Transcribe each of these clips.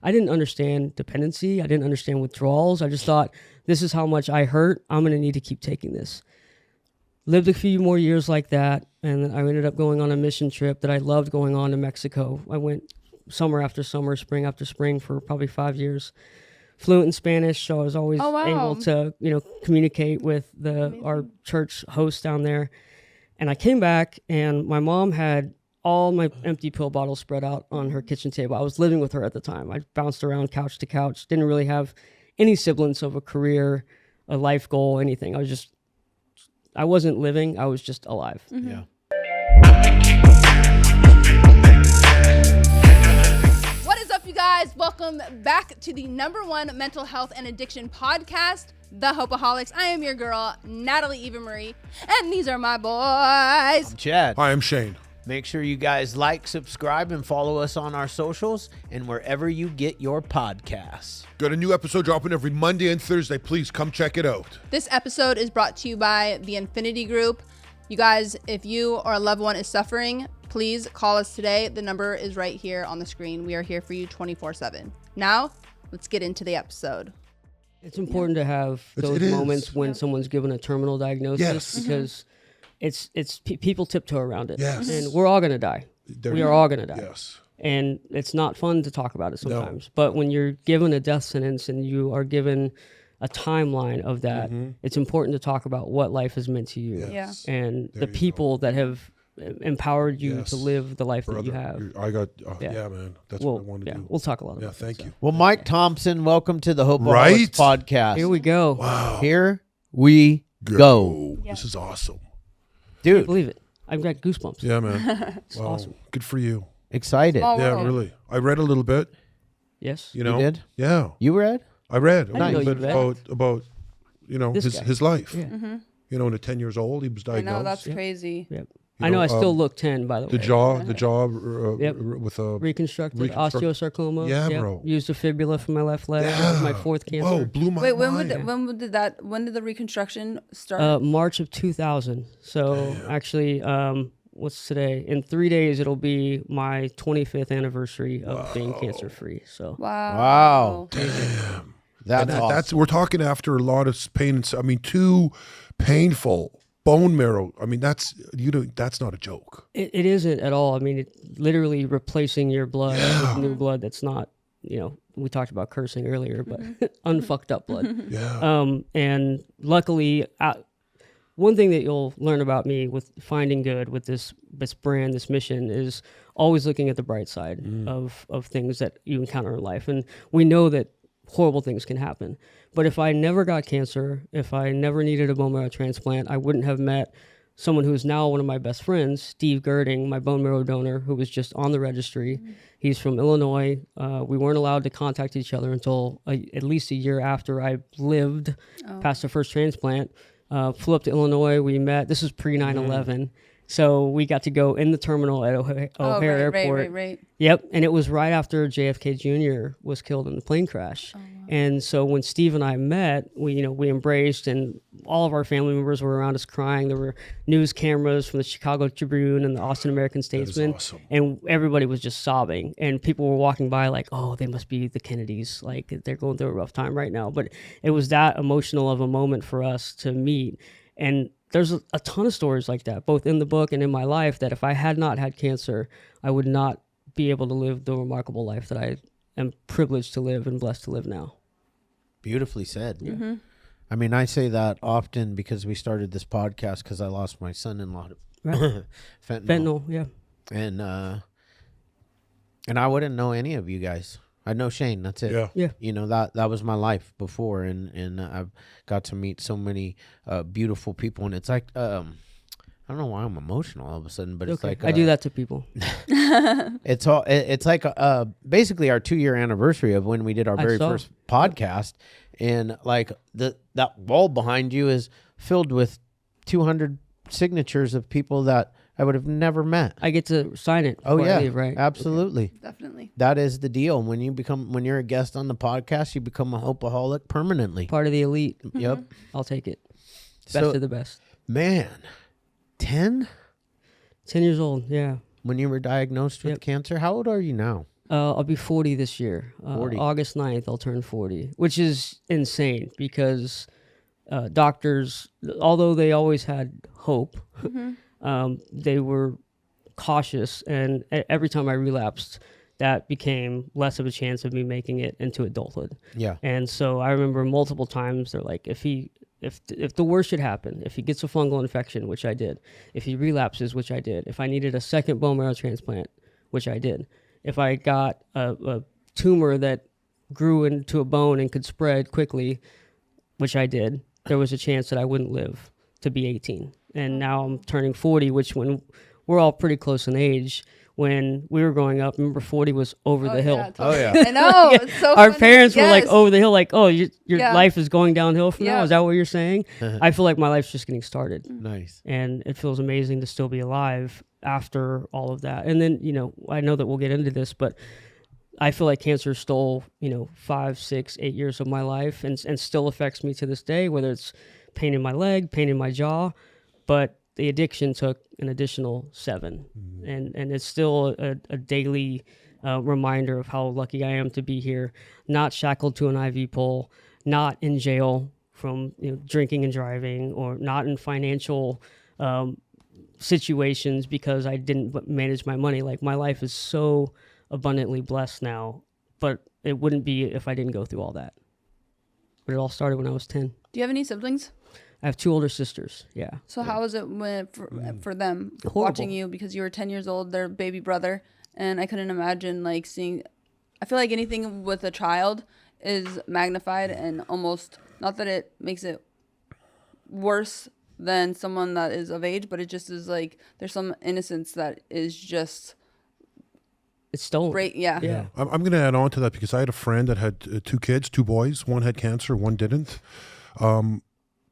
I didn't understand dependency. I didn't understand withdrawals. I just thought, this is how much I hurt. I'm going to need to keep taking this. Lived a few more years like that, and I ended up going on a mission trip that I loved going on to Mexico. I went summer after summer, spring after spring for probably 5 years. Fluent in Spanish, so I was always able to, communicate with our church host down there. And I came back, and my mom had all my empty pill bottles spread out on her kitchen table. I was living with her at the time. I bounced around couch to couch, didn't really have any semblance of a career, a life goal, anything. I wasn't living, I was just alive. Mm-hmm. Yeah. What is up, you guys? Welcome back to the #1 mental health and addiction podcast, the Hopeaholics. I am your girl, Natalie Eva Marie, and these are my boys. I'm Chad. Hi, I'm Shane. Make sure you guys like, subscribe, and follow us on our socials and wherever you get your podcasts. Got a new episode dropping every Monday and Thursday. Please come check it out. This episode is brought to you by the Infinity Group. You guys, if you or a loved one is suffering, please call us today. The number is right here on the screen. We are here for you 24/7. Now, let's get into the episode. It's important to have those moments when someone's given a terminal diagnosis because it's people tiptoe around it. Yes. And we're all going to die. We are all going to die. Yes. And it's not fun to talk about it sometimes. No. But when you're given a death sentence and you are given a timeline of that, it's important to talk about what life has meant to you. Yes. And the people that have empowered you to live the life that you have. Man. That's what I want to do. We'll talk a lot about that. Thank you. Well, Mike Thompson, welcome to the Hopeaholics Podcast. Here we go. Wow. Here we go. Yeah. This is awesome. Dude. I can't believe it. I've got goosebumps. Yeah, man. It's awesome. Good for you. Excited. Yeah, really. I read a little bit. Yes. You know? You did? Yeah. You read? I read a Nice. little bit about his life. Yeah. Mm-hmm. At 10 years old, he was diagnosed. I know, that's crazy. Yep. I know I still look 10, by the way. The jaw with a reconstructed osteosarcoma. Yeah, bro. Used a fibula for my left leg. That was my fourth cancer. Whoa, blew my mind. When did the reconstruction start? March of 2000. So actually, what's today? In 3 days, it'll be my 25th anniversary of being cancer free. So wow. Damn. That's awesome. We're talking after a lot of pain. Too painful. Bone marrow. That's not a joke. It isn't at all. It literally replacing your blood with new blood that's not, we talked about cursing earlier, but unfucked up blood. Yeah. And luckily, one thing that you'll learn about me with finding good with this brand, this mission, is always looking at the bright side of things that you encounter in life. And we know that horrible things can happen. But if I never got cancer, if I never needed a bone marrow transplant, I wouldn't have met someone who's now one of my best friends, Steve Girding, my bone marrow donor, who was just on the registry. He's from Illinois. We weren't allowed to contact each other until at least a year after I lived past the first transplant. Flew up to Illinois. We met. This was pre 9/11. So we got to go in the terminal at O'Hare Airport. Right. Yep. And it was right after JFK Jr. was killed in the plane crash. And so when Steve and I met, we embraced, and all of our family members were around us crying. There were news cameras from the Chicago Tribune and the Austin American Statesman. Awesome. And everybody was just sobbing. And people were walking by like, oh, they must be the Kennedys. Like, they're going through a rough time right now. But it was that emotional of a moment for us to meet. And there's a ton of stories like that, both in the book and in my life, that if I had not had cancer, I would not be able to live the remarkable life that I am privileged to live and blessed to live now. Beautifully said. Yeah. I say that often because we started this podcast because I lost my son-in-law to fentanyl. Yeah. And I wouldn't know any of you guys. I know Shane, that's it. Yeah. That was my life before, and I've got to meet so many beautiful people, and it's like I don't know why I'm emotional all of a sudden, but it's like I do that to people. It's like basically our 2-year anniversary of when we did our very first podcast, and like that wall behind you is filled with 200 signatures of people that I would have never met. I get to sign it. Oh yeah, right? Absolutely. Okay. Definitely. That is the deal. When you're a guest on the podcast, you become a Hopeaholic permanently. Part of the elite. Yep. I'll take it. Best of the best. Man, 10? 10 years old, yeah. When you were diagnosed with cancer, how old are you now? I'll be 40 this year. 40. August 9th, I'll turn 40, which is insane because doctors, although they always had hope, they were cautious. And every time I relapsed, that became less of a chance of me making it into adulthood. Yeah. And so I remember multiple times they're like, if the worst should happen, if he gets a fungal infection, which I did, if he relapses, which I did, if I needed a second bone marrow transplant, which I did, if I got a tumor that grew into a bone and could spread quickly, which I did, there was a chance that I wouldn't live to be 18. And now I'm turning 40, which when we're all pretty close in age, when we were growing up, remember 40 was over the hill. Yeah, totally. Oh, yeah. I know. Yeah. It's so Our funny. parents were like Yes. over the hill, like, oh, your Yeah. life is going downhill from now. Yeah. Is that what you're saying? I feel like my life's just getting started. Nice. And it feels amazing to still be alive after all of that. And then, I know that we'll get into this, but I feel like cancer stole, 5, 6, 8 years of my life and still affects me to this day, whether it's pain in my leg, pain in my jaw, but the addiction took an additional 7. And it's still a daily reminder of how lucky I am to be here, not shackled to an IV pole, not in jail from drinking and driving, or not in financial situations because I didn't manage my money. Like, my life is so abundantly blessed now, but it wouldn't be if I didn't go through all that. But it all started when I was 10. Do you have any siblings? I have 2 older sisters. Yeah. So how was it for them Horrible. watching you, because you were 10 years old, their baby brother, and I couldn't imagine like seeing. I feel like anything with a child is magnified, and almost, not that it makes it worse than someone that is of age, but it just is like there's some innocence that is just It's stolen. great. Yeah. Yeah. I'm going to add on to that because I had a friend that had 2 kids, 2 boys. One had cancer, one didn't.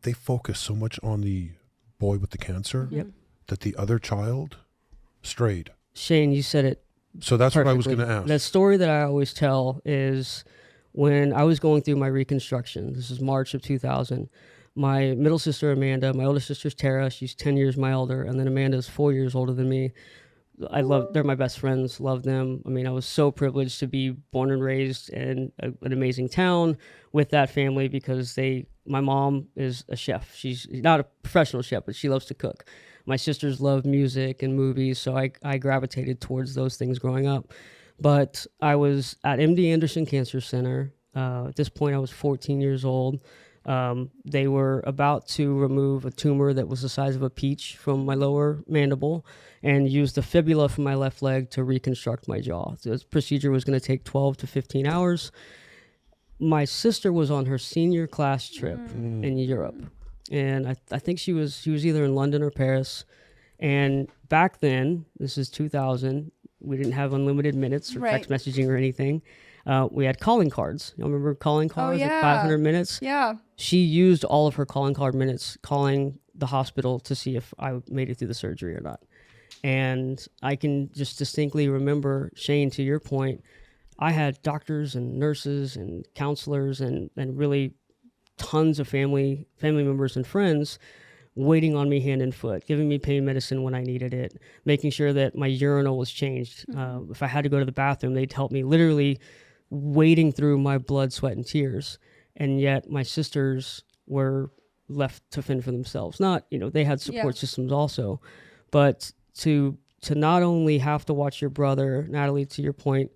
They focus so much on the boy with the cancer that the other child strayed. Shane, you said it. So that's what I was perfectly. going to ask. The story that I always tell is when I was going through my reconstruction. This is March of 2000. My middle sister, Amanda, my older sister's Tara. She's 10 years my elder. And then Amanda's 4 years older than me. They're my best friends, love them. I mean, I was so privileged to be born and raised in an amazing town with that family because my mom is a chef. She's not a professional chef, but she loves to cook. My sisters love music and movies, so I gravitated towards those things growing up. But I was at MD Anderson Cancer Center. At this point, I was 14 years old. They were about to remove a tumor that was the size of a peach from my lower mandible and use the fibula from my left leg to reconstruct my jaw. So this procedure was going to take 12 to 15 hours. My sister was on her senior class trip in Europe, and I think she was either in London or Paris. And back then, this is 2000, we didn't have unlimited minutes or text messaging or anything. We had calling cards. You remember calling cards? yeah. Like 500 minutes? Yeah. She used all of her calling card minutes calling the hospital to see if I made it through the surgery or not. And I can just distinctly remember, Shane, to your point, I had doctors and nurses and counselors and really tons of family members and friends waiting on me hand and foot, giving me pain medicine when I needed it, making sure that my urinal was changed. If I had to go to the bathroom, they'd help me, literally wading through my blood, sweat, and tears. And yet my sisters were left to fend for themselves. Not, they had support systems also, but to not only have to watch your brother, Natalie, to your point,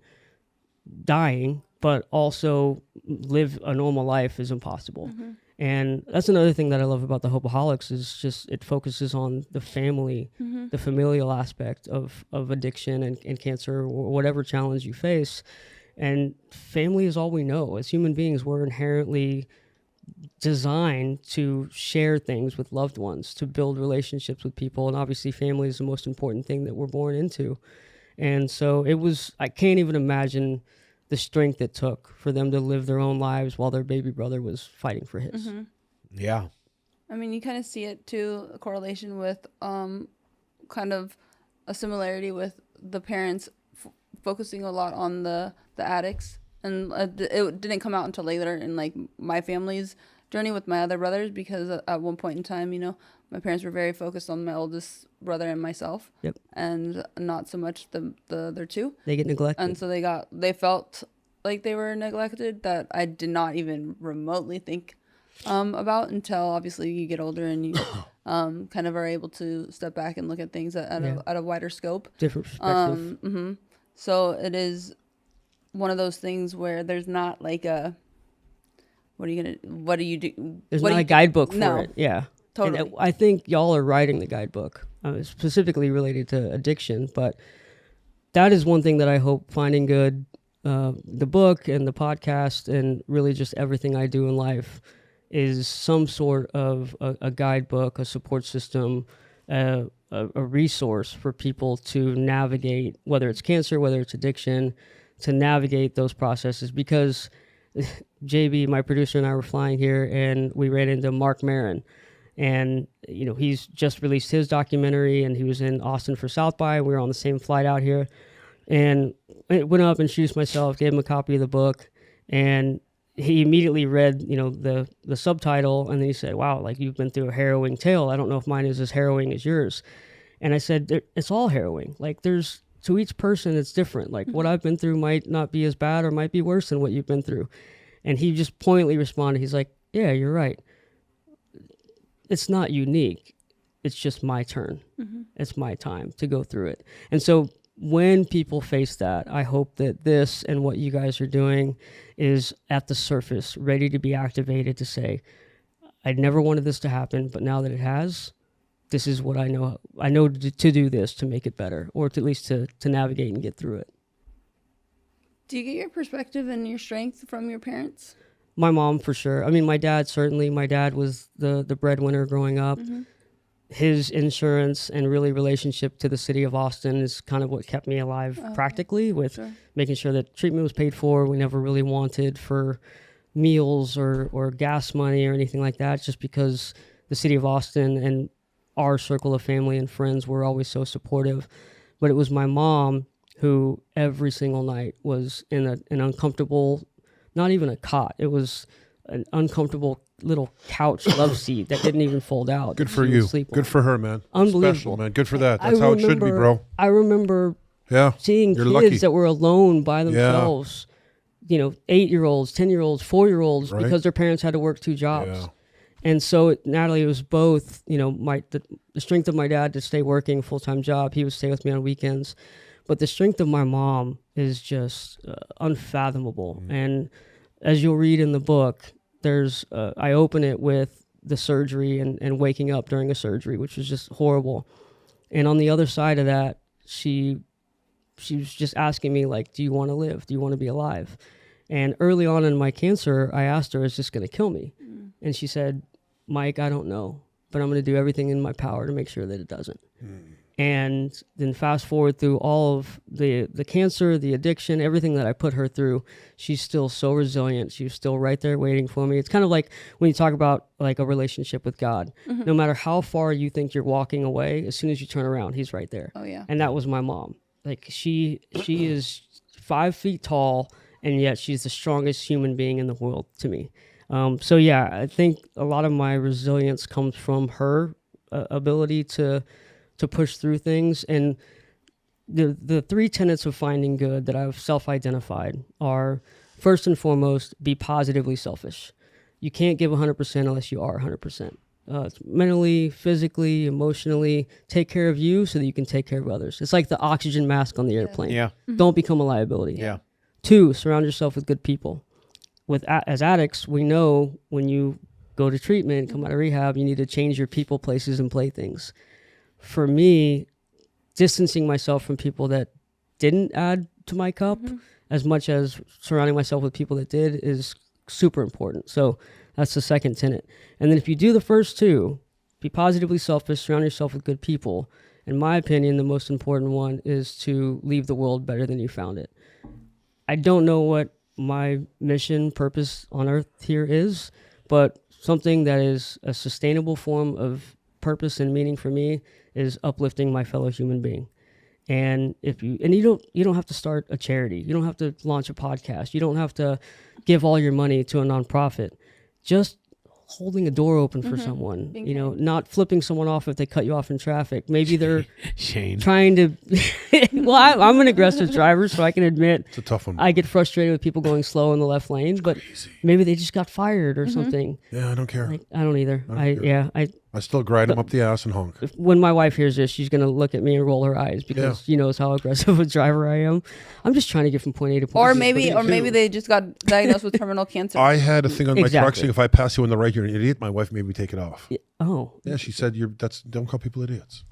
dying, but also live a normal life is impossible. And that's another thing that I love about the Hopeaholics is just it focuses on the family, the familial aspect of addiction and cancer or whatever challenge you face. And family is all we know. As human beings, we're inherently designed to share things with loved ones, to build relationships with people. And obviously family is the most important thing that we're born into. And so I can't even imagine the strength it took for them to live their own lives while their baby brother was fighting for his. Yeah. I mean, you kind of see it too, a correlation with kind of a similarity with the parents focusing a lot on the addicts. And it didn't come out until later in like my family's journey with my other brothers, because at one point in time, My parents were very focused on my oldest brother and myself. Yep. And not so much the other two. They get neglected. And so they felt like they were neglected, that I did not even remotely think about until obviously you get older and you kind of are able to step back and look at things at a wider scope. Different perspective. So it is one of those things where there's not like what do you do? There's not a guidebook for it. Yeah. Totally. And I think y'all are writing the guidebook, specifically related to addiction. But that is one thing that I hope Finding Good, the book and the podcast, and really just everything I do in life, is some sort of a guidebook, a support system, a resource for people to navigate, whether it's cancer, whether it's addiction, to navigate those processes. Because JB, my producer, and I were flying here, and we ran into Mark Maron. And, he's just released his documentary, and he was in Austin for South by. We were on the same flight out here. And I went up, introduced myself, gave him a copy of the book, and he immediately read, the subtitle, and then he said, wow, like, you've been through a harrowing tale. I don't know if mine is as harrowing as yours. And I said, it's all harrowing. Like, to each person, it's different. Like, what I've been through might not be as bad or might be worse than what you've been through. And he just pointedly responded. He's like, yeah, you're right. It's not unique. It's just my turn. It's my time to go through it. And so when people face that, I hope that this and what you guys are doing is at the surface, ready to be activated to say, I never wanted this to happen, but now that it has, this is what I know. I know to do this to make it better, or to at least to navigate and get through it. Do you get your perspective and your strength from your parents? My mom, for sure. I mean, my dad, certainly. My dad was the breadwinner growing up. His insurance and really relationship to the city of Austin is kind of what kept me alive practically, with making sure that treatment was paid for. We never really wanted for meals or gas money or anything like that, just because the city of Austin and our circle of family and friends were always so supportive. But it was my mom who every single night was in an uncomfortable, not even a cot. It was an uncomfortable little couch love seat that didn't even fold out. Good for you. Good for her, man. Unbelievable. Special, man. Good for that. That's how it should be, bro. I remember seeing kids lucky. that were alone by themselves, 8-year-olds, 10-year-olds, 4-year-olds, because their parents had to work 2 jobs. Yeah. And so, Natalie, it was both, the strength of my dad to stay working a full-time job. He would stay with me on weekends. But the strength of my mom is just unfathomable. And as you'll read in the book, I open it with the surgery and waking up during a surgery, which was just horrible. And on the other side of that, she was just asking me, like, do you want to live? Do you want to be alive? And early on in my cancer, I asked her, is this going to kill me? And she said, Mike, I don't know, but I'm going to do everything in my power to make sure that it doesn't. And then fast forward through all of the cancer, the addiction, everything that I put her through, she's still so resilient. She's still right there waiting for me. It's kind of like when you talk about like a relationship with God. No matter how far you think you're walking away, as soon as you turn around, he's right there. Oh, yeah. And that was my mom. Like she is 5 feet tall, and yet she's the strongest human being in the world to me. So yeah, I think a lot of my resilience comes from her ability to push through things. And the 3 tenets of Finding Good that I've self-identified are, first and foremost, be positively selfish. You can't give 100% unless you are 100%. Mentally, physically, emotionally, take care of you so that you can take care of others. It's like the oxygen mask on the airplane. Yeah. Don't become a liability. Yeah. 2, surround yourself with good people. As addicts, we know when you go to treatment, come out of rehab, you need to change your people, places, and playthings. For me, distancing myself from people that didn't add to my cup as much as surrounding myself with people that did is super important. So that's the second tenet. And then if you do the first 2, be positively selfish, surround yourself with good people. In my opinion, the most important one is to leave the world better than you found it. I don't know what my mission, purpose on earth here is, but something that is a sustainable form of purpose and meaning for me is uplifting my fellow human being. And you don't have to start a charity. You don't have to launch a podcast. You don't have to give all your money to a nonprofit. Just holding a door open for someone, Being you know, not flipping someone off if they cut you off in traffic. Maybe they're Shane. trying to, well, I'm an aggressive driver, so I can admit It's a tough one. I get frustrated with people going slow in the left lane, but maybe they just got fired or something. Yeah, I don't care. Like, I don't either. care. I still grind them up the ass and honk. When my wife hears this, she's going to look at me and roll her eyes because she knows how aggressive a driver I am. I'm just trying to get from point A to point B. Or maybe they just got diagnosed with terminal cancer. I had a thing on my truck Exactly. saying if I pass you on the right, you're an idiot. My wife made me take it off. Oh. Yeah, she said don't call people idiots.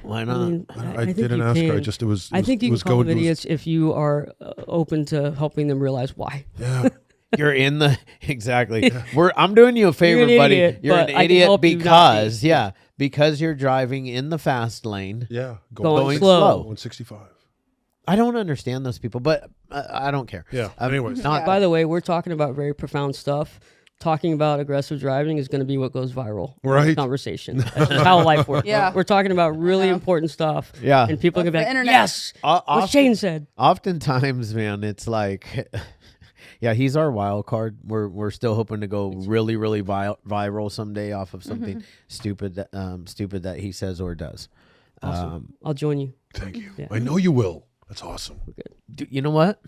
Why I not? mean, I think didn't you ask her. can. I think you can call them idiots if you are open to helping them realize why. Yeah. You're in the exactly. I'm doing you a favor, You're an buddy. idiot, You're but an I can idiot help you not because be. because you're driving in the fast lane. Yeah. Going slow. 165. I don't understand those people, but I don't care. Yeah. Anyways. Not By the way, we're talking about very profound stuff. Talking about aggressive driving is going to be what goes viral. in Right. this Conversation. That's just how life works. Yeah. We're talking about really important stuff. Yeah. And people are going to be The like, internet. yes, what Shane said. Oftentimes, man, it's like, yeah, he's our wild card. We're still hoping to go really, really viral someday off of something stupid that he says or does. Awesome. I'll join you. Thank you. Yeah. I know you will. That's awesome. You know what?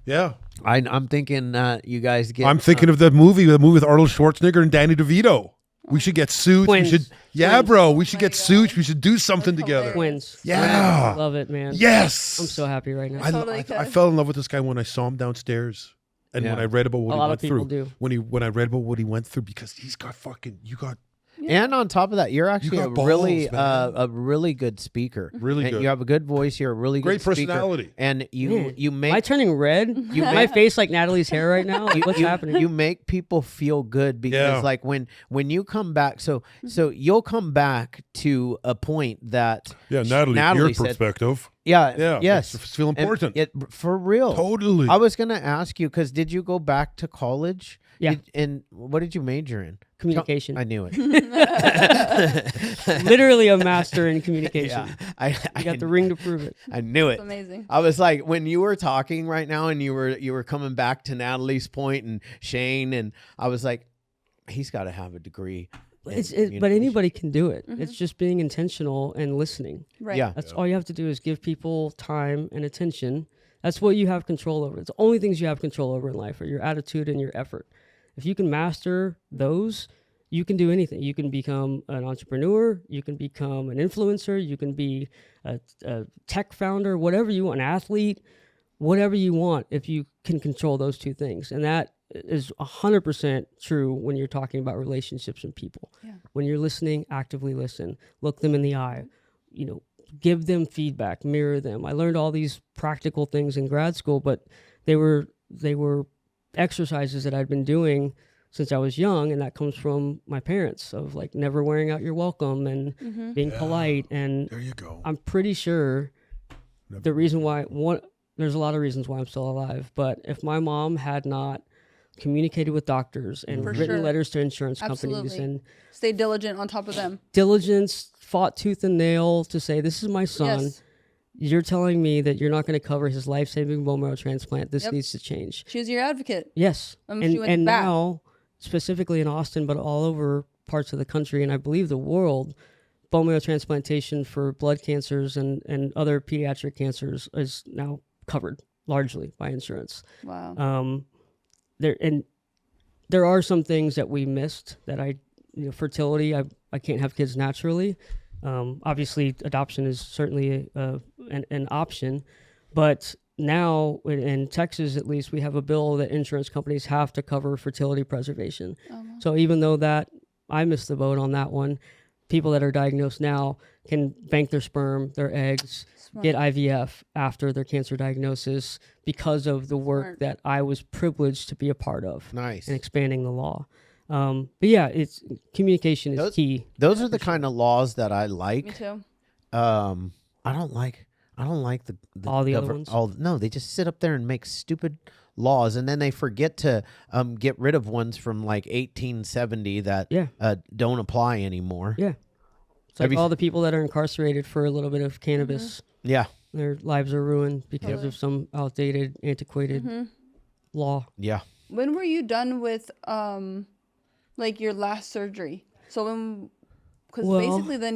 Yeah. I'm thinking you guys get. I'm thinking of the movie with Arnold Schwarzenegger and Danny DeVito. We should get suits. Twins. We should, Twins. bro. We should get suits. We should do something together. Twins. Yeah. Love it, man. Yes. I'm so happy right now. Totally I could. fell in love with this guy when I saw him downstairs, and when Yeah. I read about what A he lot went of people through. do. When I read about what he went through, because he's got fucking And on top of that, you're actually got balls, really man. a really good speaker. Really And good. You have a good voice. You're a really Great good speaker. personality. And you Man, you Am I make turning red? My make- face like Natalie's hair right now? Like, what's happening? You make people feel good because Yeah. like when you come back, so you'll come back to a point that Natalie, your said, perspective. yeah, yes, makes us feel And important. for real. Totally. I was gonna ask you because did you go back to college? Yeah. And what did you major in? Communication. I knew it. Literally a master in communication. Yeah, I You got the ring to prove it. I knew it. It's amazing. I was like, when you were talking right now, and you were coming back to Natalie's point and Shane, and I was like, he's got to have a degree. in But communication. anybody can do it. It's just being intentional and listening. Right. Yeah. That's all you have to do is give people time and attention. That's what you have control over. It's the only things you have control over in life are your attitude and your effort. If you can master those, you can do anything. You can become an entrepreneur. You can become an influencer. You can be a tech founder, whatever you want, an athlete, whatever you want, if you can control those two things. And that is 100% true when you're talking about relationships and people. Yeah. When you're listening, actively listen, look them in the eye, give them feedback, mirror them. I learned all these practical things in grad school, but they were exercises that I'd been doing since I was young, and that comes from my parents of like never wearing out your welcome and being polite. And There you go. I'm pretty sure the reason why there's a lot of reasons why I'm still alive, but if my mom had not communicated with doctors and For written sure. letters to insurance companies Absolutely. and Stay diligent on top of them. diligence, fought tooth and nail to say, this is my son. Yes. You're telling me that you're not going to cover his life-saving bone marrow transplant. This Yep. needs to change. She was your advocate. Yes. She went And back. now, specifically in Austin, but all over parts of the country, and I believe the world, bone marrow transplantation for blood cancers and other pediatric cancers is now covered largely by insurance. Wow. There are some things that we missed that fertility, I can't have kids naturally. Obviously, adoption is certainly an option, but now in Texas, at least, we have a bill that insurance companies have to cover fertility preservation. So even though that I missed the boat on that one, people that are diagnosed now can bank their sperm, their eggs, get IVF after their cancer diagnosis because of the work that I was privileged to be a part of. Nice. And expanding the law. But yeah, communication is key. Those are the kind of laws that I like. Me too. I don't like the All the other ones? No, they just sit up there and make stupid laws, and then they forget to get rid of ones from like 1870 that don't apply anymore. Yeah. It's like all the people that are incarcerated for a little bit of cannabis. Yeah. Their lives are ruined because of some outdated, antiquated law. Yeah. When were you done with like your last surgery? So when, because Well, basically then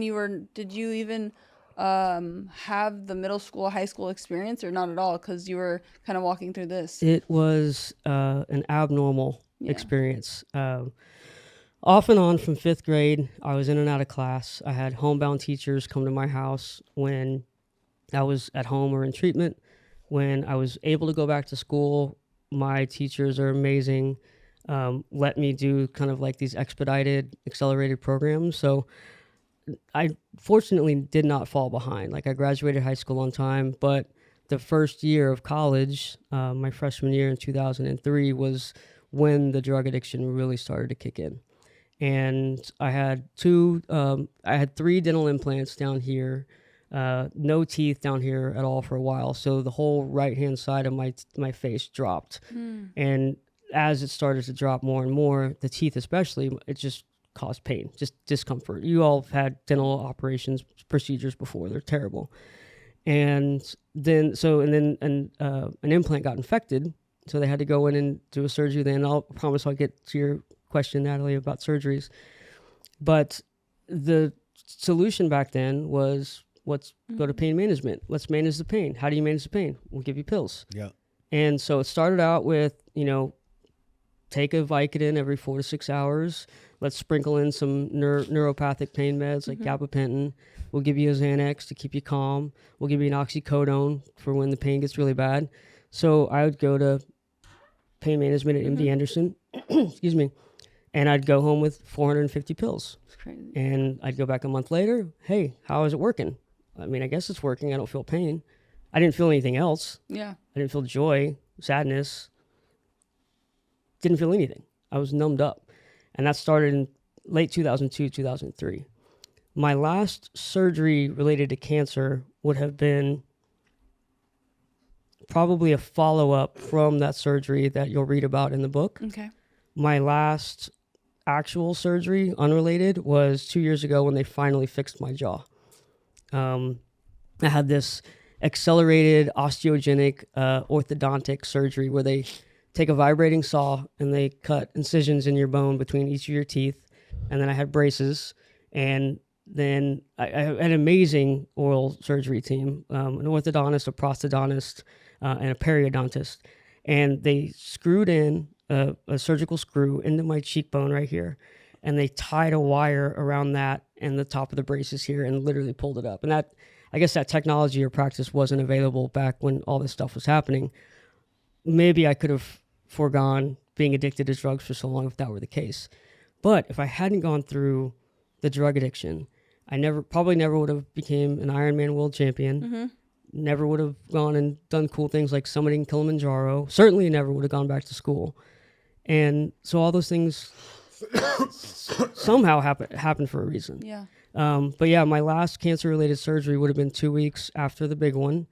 did you even have the middle school, high school experience, or not at all? Because you were kind of walking through this. it was an abnormal experience. Off and on from 5th grade, I was in and out of class. I had homebound teachers come to my house when I was at home or in treatment. When I was able to go back to school, my teachers are amazing. Let me do kind of like these accelerated programs. So I fortunately did not fall behind. Like I graduated high school on time, but the first year of college, my freshman year in 2003, was when the drug addiction really started to kick in. And I had 3 dental implants down here, no teeth down here at all for a while. So the whole right-hand side of my face dropped. And as it started to drop more and more, the teeth especially, it just caused pain, just discomfort. You all have had dental operations, procedures before. They're terrible. And then an implant got infected. So they had to go in and do a surgery then. I'll promise I'll get to your question, Natalie, about surgeries. But the solution back then was, let's go to pain management. Let's manage the pain. How do you manage the pain? We'll give you pills. Yeah. And so it started out with, take a Vicodin every 4 to 6 hours. Let's sprinkle in some neuropathic pain meds like gabapentin. We'll give you a Xanax to keep you calm. We'll give you an oxycodone for when the pain gets really bad. So I would go to pain management at MD Anderson, excuse me, and I'd go home with 450 pills. It's crazy. And I'd go back a month later. Hey, how is it working? I mean, I guess it's working. I don't feel pain. I didn't feel anything else. Yeah. I didn't feel joy, sadness. Didn't feel anything. I was numbed up. And that started in late 2002, 2003. My last surgery related to cancer would have been probably a follow-up from that surgery that you'll read about in the book. Okay. My last actual surgery, unrelated, was 2 years ago when they finally fixed my jaw. I had this accelerated osteogenic orthodontic surgery where they take a vibrating saw and they cut incisions in your bone between each of your teeth. And then I had braces. And then I had an amazing oral surgery team, an orthodontist, a prosthodontist, and a periodontist. And they screwed in a surgical screw into my cheekbone right here. And they tied a wire around that and the top of the braces here and literally pulled it up. And that, I guess that technology or practice wasn't available back when all this stuff was happening. Maybe I could have foregone being addicted to drugs for so long if that were the case. But if I hadn't gone through the drug addiction, I probably never would have became an Ironman world champion. Never would have gone and done cool things like summiting Kilimanjaro. Certainly never would have gone back to school. And so all those things somehow happened for a reason. Yeah. But yeah, my last cancer-related surgery would have been 2 weeks after the big one.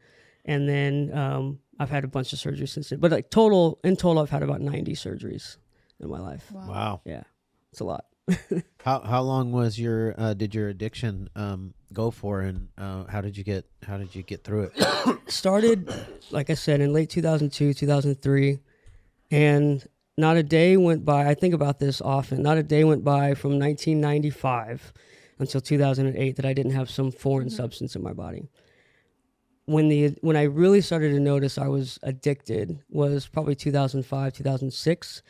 And then I've had a bunch of surgeries since then. But in total, I've had about 90 surgeries in my life. Wow. Yeah, it's a lot. How long was did your addiction go for, and how did you get through it? Started, like I said, in late 2002, 2003, and not a day went by. I think about this often. Not a day went by from 1995 until 2008 that I didn't have some foreign substance in my body. When I really started to notice I was addicted was probably 2005, 2006.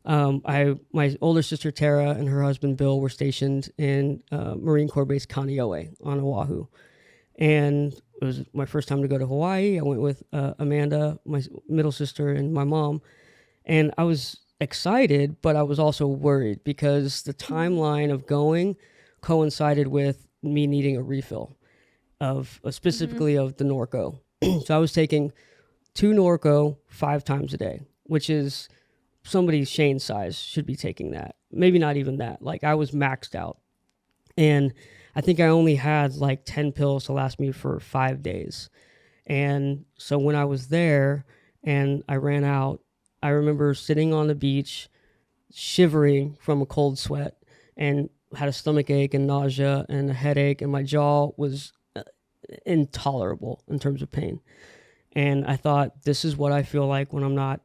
My older sister Tara and her husband Bill were stationed in Marine Corps Base Kaneohe on Oahu, and it was my first time to go to Hawaii. I went with Amanda, my middle sister, and my mom, and I was excited, but I was also worried because the timeline of going coincided with me needing a refill of specifically of the Norco. So I was taking 2 Norco 5 times a day, which is somebody Shane's size should be taking that. Maybe not even that. Like I was maxed out. And I think I only had like 10 pills to last me for 5 days. And so when I was there and I ran out, I remember sitting on the beach, shivering from a cold sweat, and had a stomach ache and nausea and a headache, and my jaw was intolerable in terms of pain. And I thought, this is what I feel like when I'm not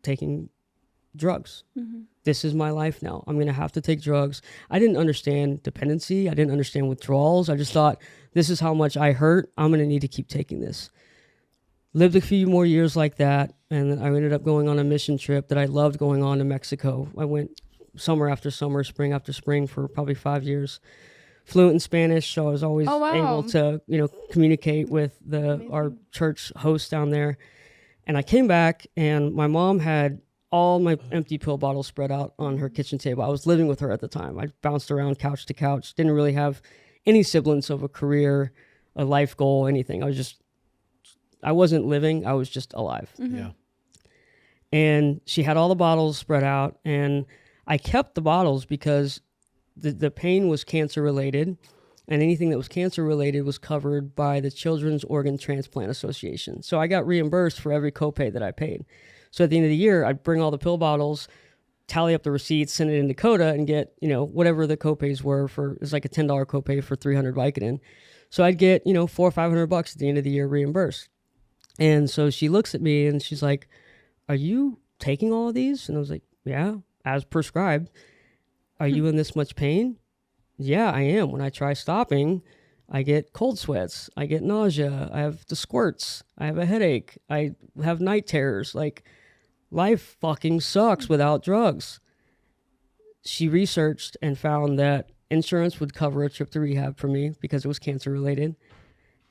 taking drugs. This is my life now. I'm going to have to take drugs. I didn't understand dependency. I didn't understand withdrawals. I just thought, this is how much I hurt. I'm going to need to keep taking this. Lived a few more years like that, and then I ended up going on a mission trip that I loved going on to Mexico. I went summer after summer, spring after spring for probably 5 years. Fluent in Spanish, so I was always able to, communicate with our church host down there. And I came back, and my mom had all my empty pill bottles spread out on her kitchen table. I was living with her at the time. I bounced around couch to couch, didn't really have any semblance of a career, a life goal, anything. I wasn't living, I was just alive. Yeah. And she had all the bottles spread out, and I kept the bottles because the pain was cancer related, and anything that was cancer related was covered by the Children's Organ Transplant Association. So I got reimbursed for every copay that I paid. So at the end of the year, I'd bring all the pill bottles, tally up the receipts, send it in Dakota, and get, whatever the copays were for. It's like a $10 copay for 300 Vicodin. So I'd get, $400 or $500 at the end of the year reimbursed. And so she looks at me and she's like, "Are you taking all of these?" And I was like, "Yeah, as prescribed." "Are you in this much pain?" "Yeah, I am. When I try stopping, I get cold sweats. I get nausea. I have the squirts. I have a headache. I have night terrors. Like, life fucking sucks without drugs." She researched and found that insurance would cover a trip to rehab for me because it was cancer related.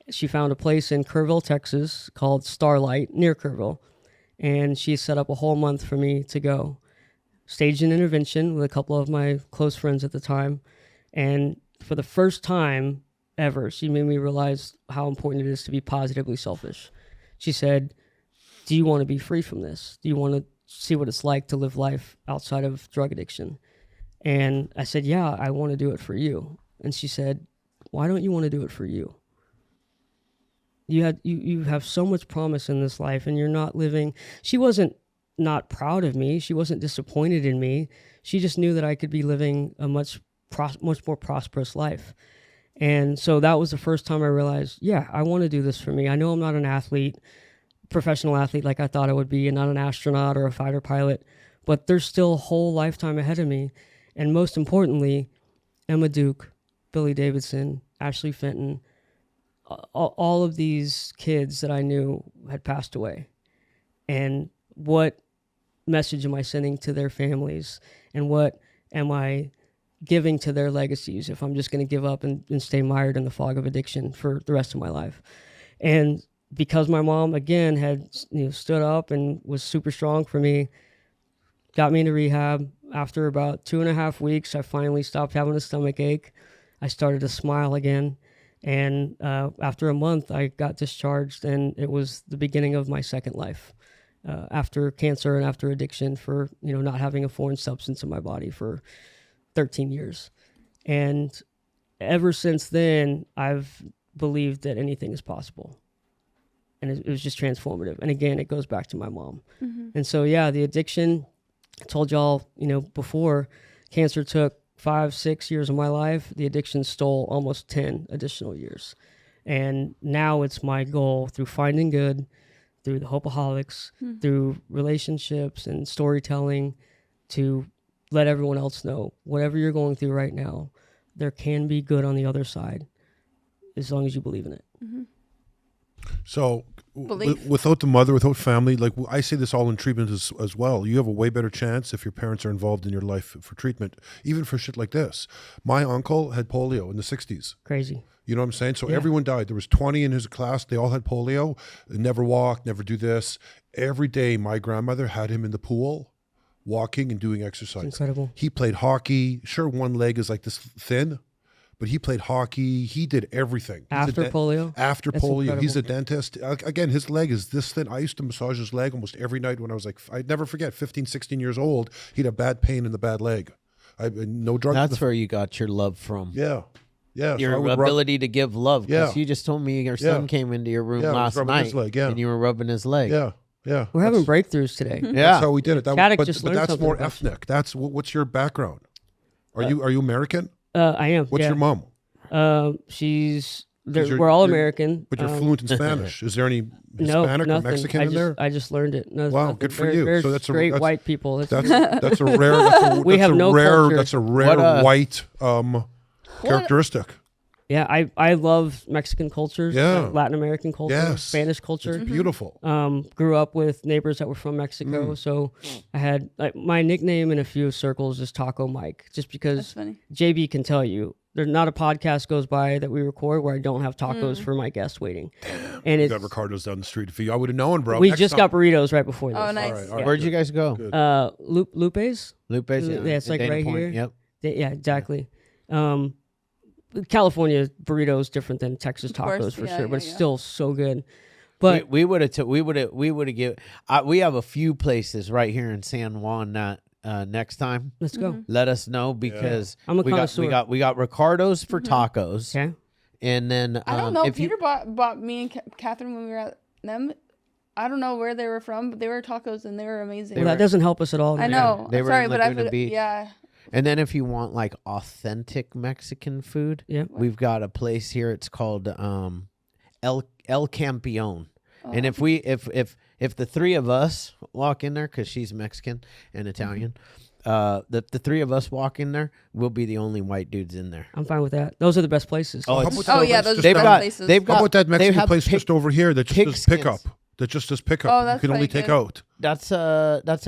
She found a place in Kerrville, Texas called Starlight near Kerrville. And she set up a whole month for me to go. Staged an intervention with a couple of my close friends at the time. And for the first time ever, she made me realize how important it is to be positively selfish. She said, "Do you want to be free from this? Do you want to see what it's like to live life outside of drug addiction?" And I said, "Yeah, I want to do it for you." And she said, "Why don't you want to do it for you? You have so much promise in this life, and you're not living." She wasn't not proud of me. She wasn't disappointed in me. She just knew that I could be living a much more prosperous life. And so that was the first time I realized, yeah, I want to do this for me. I know I'm not an athlete, professional athlete like I thought I would be, and not an astronaut or a fighter pilot, but there's still a whole lifetime ahead of me. And most importantly, Emma Duke, Billy Davidson, Ashley Fenton, all of these kids that I knew had passed away. And what message am I sending to their families? And what am I giving to their legacies if I'm just going to give up and stay mired in the fog of addiction for the rest of my life? And because my mom, again, had stood up and was super strong for me, got me into rehab. After about 2.5 weeks, I finally stopped having a stomach ache. I started to smile again. And after a month, I got discharged, and it was the beginning of my second life after cancer and after addiction for, not having a foreign substance in my body for 13 years. And ever since then, I've believed that anything is possible. And it was just transformative. And again, it goes back to my mom. Mm-hmm. And so, yeah, the addiction, I told y'all, before, cancer took 5-6 years of my life. The addiction stole almost 10 additional years. And now it's my goal, through finding good, through the Hopeaholics, through relationships and storytelling, to let everyone else know, whatever you're going through right now, there can be good on the other side, as long as you believe in it. Mm-hmm. So without the mother, without family, like I say this all in treatment as well, you have a way better chance if your parents are involved in your life for treatment, even for shit like this. My uncle had polio in the 60s. Crazy. You know what I'm saying? So everyone died. There was 20 in his class. They all had polio. They never walked, never do this. Every day my grandmother had him in the pool, walking and doing exercise. It's incredible. He played hockey. Sure, one leg is like this thin, but he played hockey. He did everything. After polio? After That's polio. incredible. He's a dentist. Again, his leg is this thin. I used to massage his leg almost every night when I was like, I'd never forget, 15, 16 years old. He'd have bad pain in the bad leg. No drug. That's where you got your love from. Yeah. Yeah. Your ability to give love. Yeah. Because you just told me your son came into your room last rubbing night his leg, and you were rubbing his leg. Yeah. Yeah. We're having breakthroughs today. Yeah. That's how we did it. Chaddock just but learned that's something more about ethnic. That's what's your background? Are you American? I am. What's your mom? She's We're all American. But you're fluent in Spanish. Is there any No, Hispanic or nothing. Mexican in there? I just learned it. No, Wow, nothing. good for Very- you. very So that's straight white people. That's a rare. We have no culture. That's a rare white characteristic. Yeah, I love Mexican cultures, Yeah. Latin American culture, Yes. Spanish culture. It's beautiful. Grew up with neighbors that were from Mexico, so I had my nickname in a few circles is Taco Mike, just That's because funny. JB can tell you there's not a podcast goes by that we record where I don't have tacos for my guests waiting. And You it's got Ricardo's down the street. If I would have known, bro. we Next just time. got burritos right before this. Oh, nice. All right. Where'd you guys go? Good. Lupe's? Lupe's. Yeah, it's like Dana right Point. here. Yep. Yeah, exactly. California burrito is different than Texas Of course, tacos for yeah, sure, but yeah, it's still so good. But we would have given. We have a few places right here in San Juan that next time let's go. let us know because I'm a we got connoisseur. we got Ricardo's for tacos. Okay. And then I don't know. if Peter bought me and Catherine when we were at them. I don't know where they were from, but they were tacos and they were amazing. Well, that doesn't help us at all. I know. They I'm were sorry, in but I Laguna forgot. Beach. Yeah. And then if you want like authentic Mexican food, Yep. we've got a place here. It's called El Campeon. Oh. And if the three of us walk in there, because she's Mexican and Italian, the three of us walk in there, we'll be the only white dudes in there. I'm fine with that. Those are the best places. Oh, How it's about so that yeah, place those just are they've best got places. they've How got about that they Mexican have place just over here that just pig does pickup? skins. That just does pickup. Oh, You that's can only pretty take good. out. That's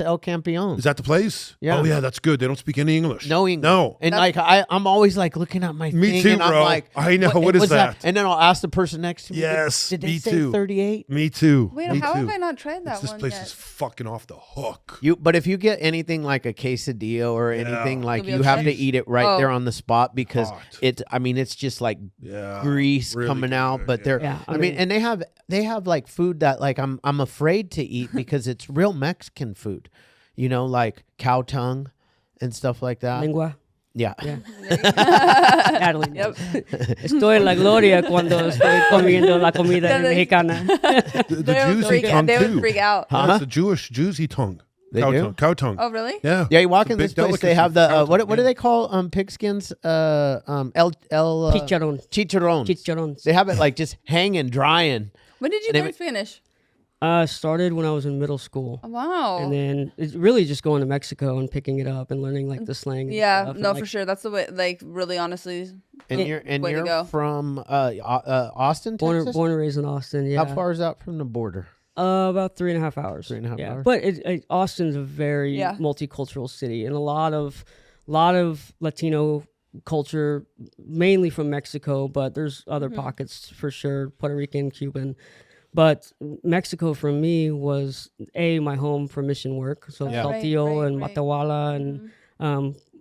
El Campeon. Is that the place? Yeah. Oh yeah, that's good. They don't speak any English. No English. No. And That's- like I'm always like looking at my Me thing too, and I'm bro. like, I know. What is what's that? And then I'll ask the person next to me. Yes, Did they me say too. 38? Me too. Wait, Me how too. have I not tried that This one place yet? is fucking off the hook. But if you get anything like a quesadilla or anything like, You'll be you have okay. to eat it right Oh. there on the spot because Hot. it's just like Yeah. grease really coming out. good, But yeah. they're, Yeah, I mean, and they have like food that like I'm afraid to eat because it's real Mexican food, like cow tongue and stuff like that. Lengua. Yeah. Yeah. Natalie knows. Estoy en la gloria cuando estoy comiendo la comida mexicana. The They would Jews freak eat out. tongue They would too. freak out. Huh? That's the Jews eat tongue. They cow do? tongue. Cow tongue. Oh, really? Yeah. Yeah, you walk It's a in this big place, they delicacy. have the Cow what tongue, do they call pigskins? Chicharrón. Chicharrones. Chicharrones. They have it like just hanging, drying. When did you They learn would- Spanish? Started when I was in middle school. Oh, wow. And then it's really just going to Mexico and picking it up and learning like the slang. And Yeah, stuff. no, And, for like, sure. That's the way. Like, really, honestly. And Way to go. you're from Austin, Born Texas. and raised in Austin. Yeah. How far is that from the border? About 3.5 hours. 3.5 yeah. hours? But Austin's a very Yeah. multicultural city, and a lot of Latino culture, mainly from Mexico, but there's other pockets for sure, Puerto Rican, Cuban. But Mexico for me was my home for mission work. So Yeah. Saltillo and Right. Matehuala and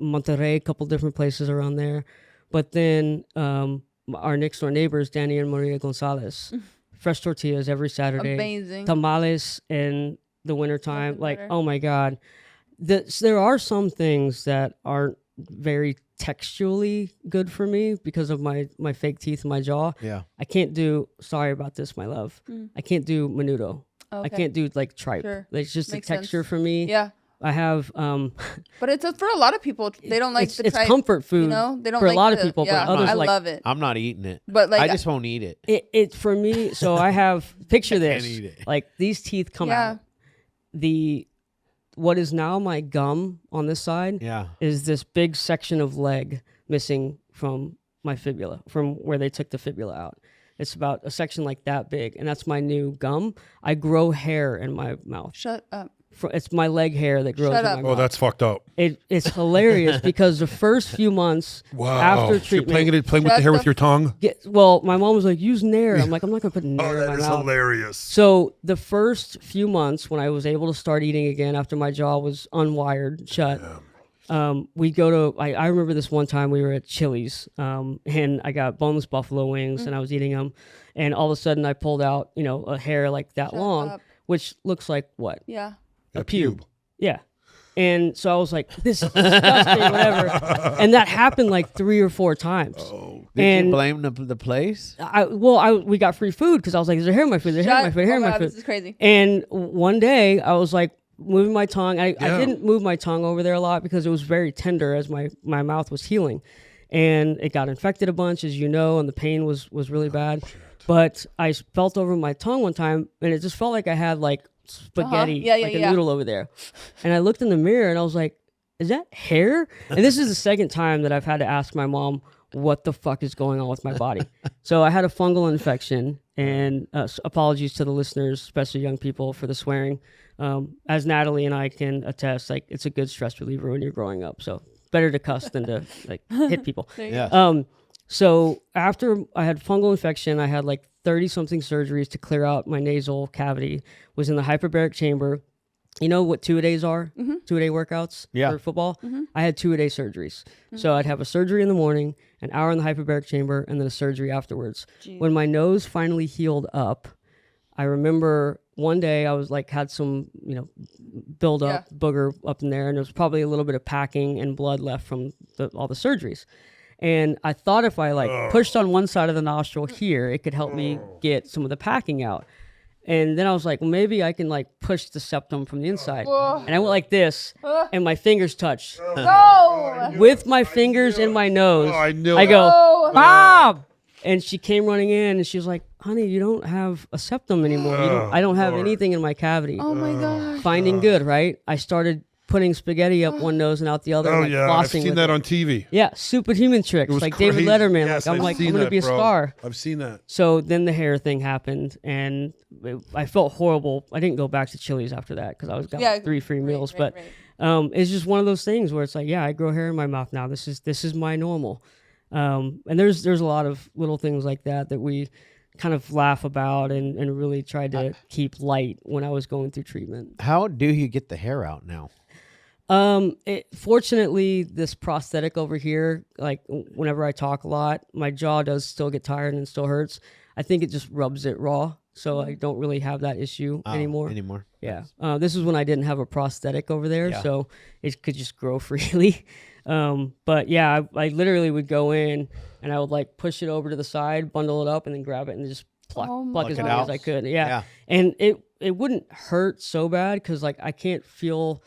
Monterrey, a couple different places around there. But then our next door neighbors, Danny and Maria Gonzalez, fresh tortillas every Saturday, Amazing. tamales in the wintertime. Nothing Like, better. oh my God. There are some things that aren't very textually good for me because of my fake teeth and my jaw. Yeah. I can't do, sorry about this, my love. I can't do menudo. I Okay. can't do like tripe. Sure. It's just Makes the texture sense. for me. Yeah. I have But it's for a lot of people. They don't like the it's tripe, comfort food You know, they don't for like a lot of the- people, Yeah, but others I like love it. I'm not eating it. But like, I just won't eat it. it for me. So I have picture this, eat it. like these teeth come Yeah. out. What is now my gum on this side Yeah. is this big section of leg missing from my fibula, from where they took the fibula out. It's about a section like that big, and that's my new gum. I grow hair in my mouth. Shut up. It's my leg hair that grows Shut in up. my Oh, mouth. that's fucked up. It's hilarious because the first few months Wow. after You're treatment, playing with the Shut hair the with your tongue. my mom was like, use Nair. I'm like, I'm not gonna put Nair Oh, in that my is mouth. hilarious. So the first few months when I was able to start eating again after my jaw was unwired shut, we go to. I remember this one time we were at Chili's, and I got boneless buffalo wings, and I was eating them, and all of a sudden I pulled out, a hair like that Shut long, up. which looks like what? Yeah. A pube. Yeah. And so I was like, this is disgusting, whatever. And that happened like 3 or 4 times. Did And you blame the place? we got free food because I was like, there's hair in my food, there's hair in my food, hair in my food. This is crazy. And one day I was like moving my tongue. I Yeah. didn't move my tongue over there a lot because it was very tender as my mouth was healing. and it got infected a bunch, as you know, and the pain was really bad. But I felt over my tongue one time, and it just felt like I had like spaghetti, a noodle over there. And I looked in the mirror, and I was like, is that hair? And this is the second time that I've had to ask my mom, what the fuck is going on with my body? So I had a fungal infection, and apologies to the listeners, especially young people, for the swearing. As Natalie and I can attest, like, it's a good stress reliever when you're growing up. So better to cuss than to like hit people. So after I had fungal infection, I had like 30 something surgeries to clear out my nasal cavity, was in the hyperbaric chamber. You know what 2-a-days are? 2-a-day workouts for football? I had 2-a-day surgeries. So I'd have a surgery in the morning, an hour in the hyperbaric chamber, and then a surgery afterwards. Jeez. When my nose finally healed up, I remember one day I was like, had some, build up, booger up in there, and there was probably a little bit of packing and blood left from all the surgeries. And I thought if I like pushed on one side of the nostril here, it could help me get some of the packing out. And then I was like, well, maybe I can like push the septum from the inside. And I went like this, and my fingers touched. With my fingers in my nose, I go, Mom! And she came running in, and she was like, honey, you don't have a septum anymore. I don't have anything in my cavity. Oh my God. Finding good, right? I started putting spaghetti up one nose and out the other. And, like, I've seen that on TV. Yeah, superhuman tricks, like crazy. David Letterman. Yes, I'm going to be a star. I've seen that. So then the hair thing happened, and I felt horrible. I didn't go back to Chili's after that because I was got 3 free meals. But it's just one of those things where it's like, I grow hair in my mouth now. This is my normal. And there's a lot of little things like that we kind of laugh about and really tried to keep light when I was going through treatment. How do you get the hair out now? Fortunately, this prosthetic over here, like whenever I talk a lot, my jaw does still get tired and still hurts. I think it just rubs it raw. So I don't really have that issue anymore. Yeah. This is when I didn't have a prosthetic over there. So it could just grow freely. But yeah, I literally would go in and I would like push it over to the side, bundle it up, and then grab it and just pluck as much as I could. Yeah. And it wouldn't hurt so bad because like I can't feel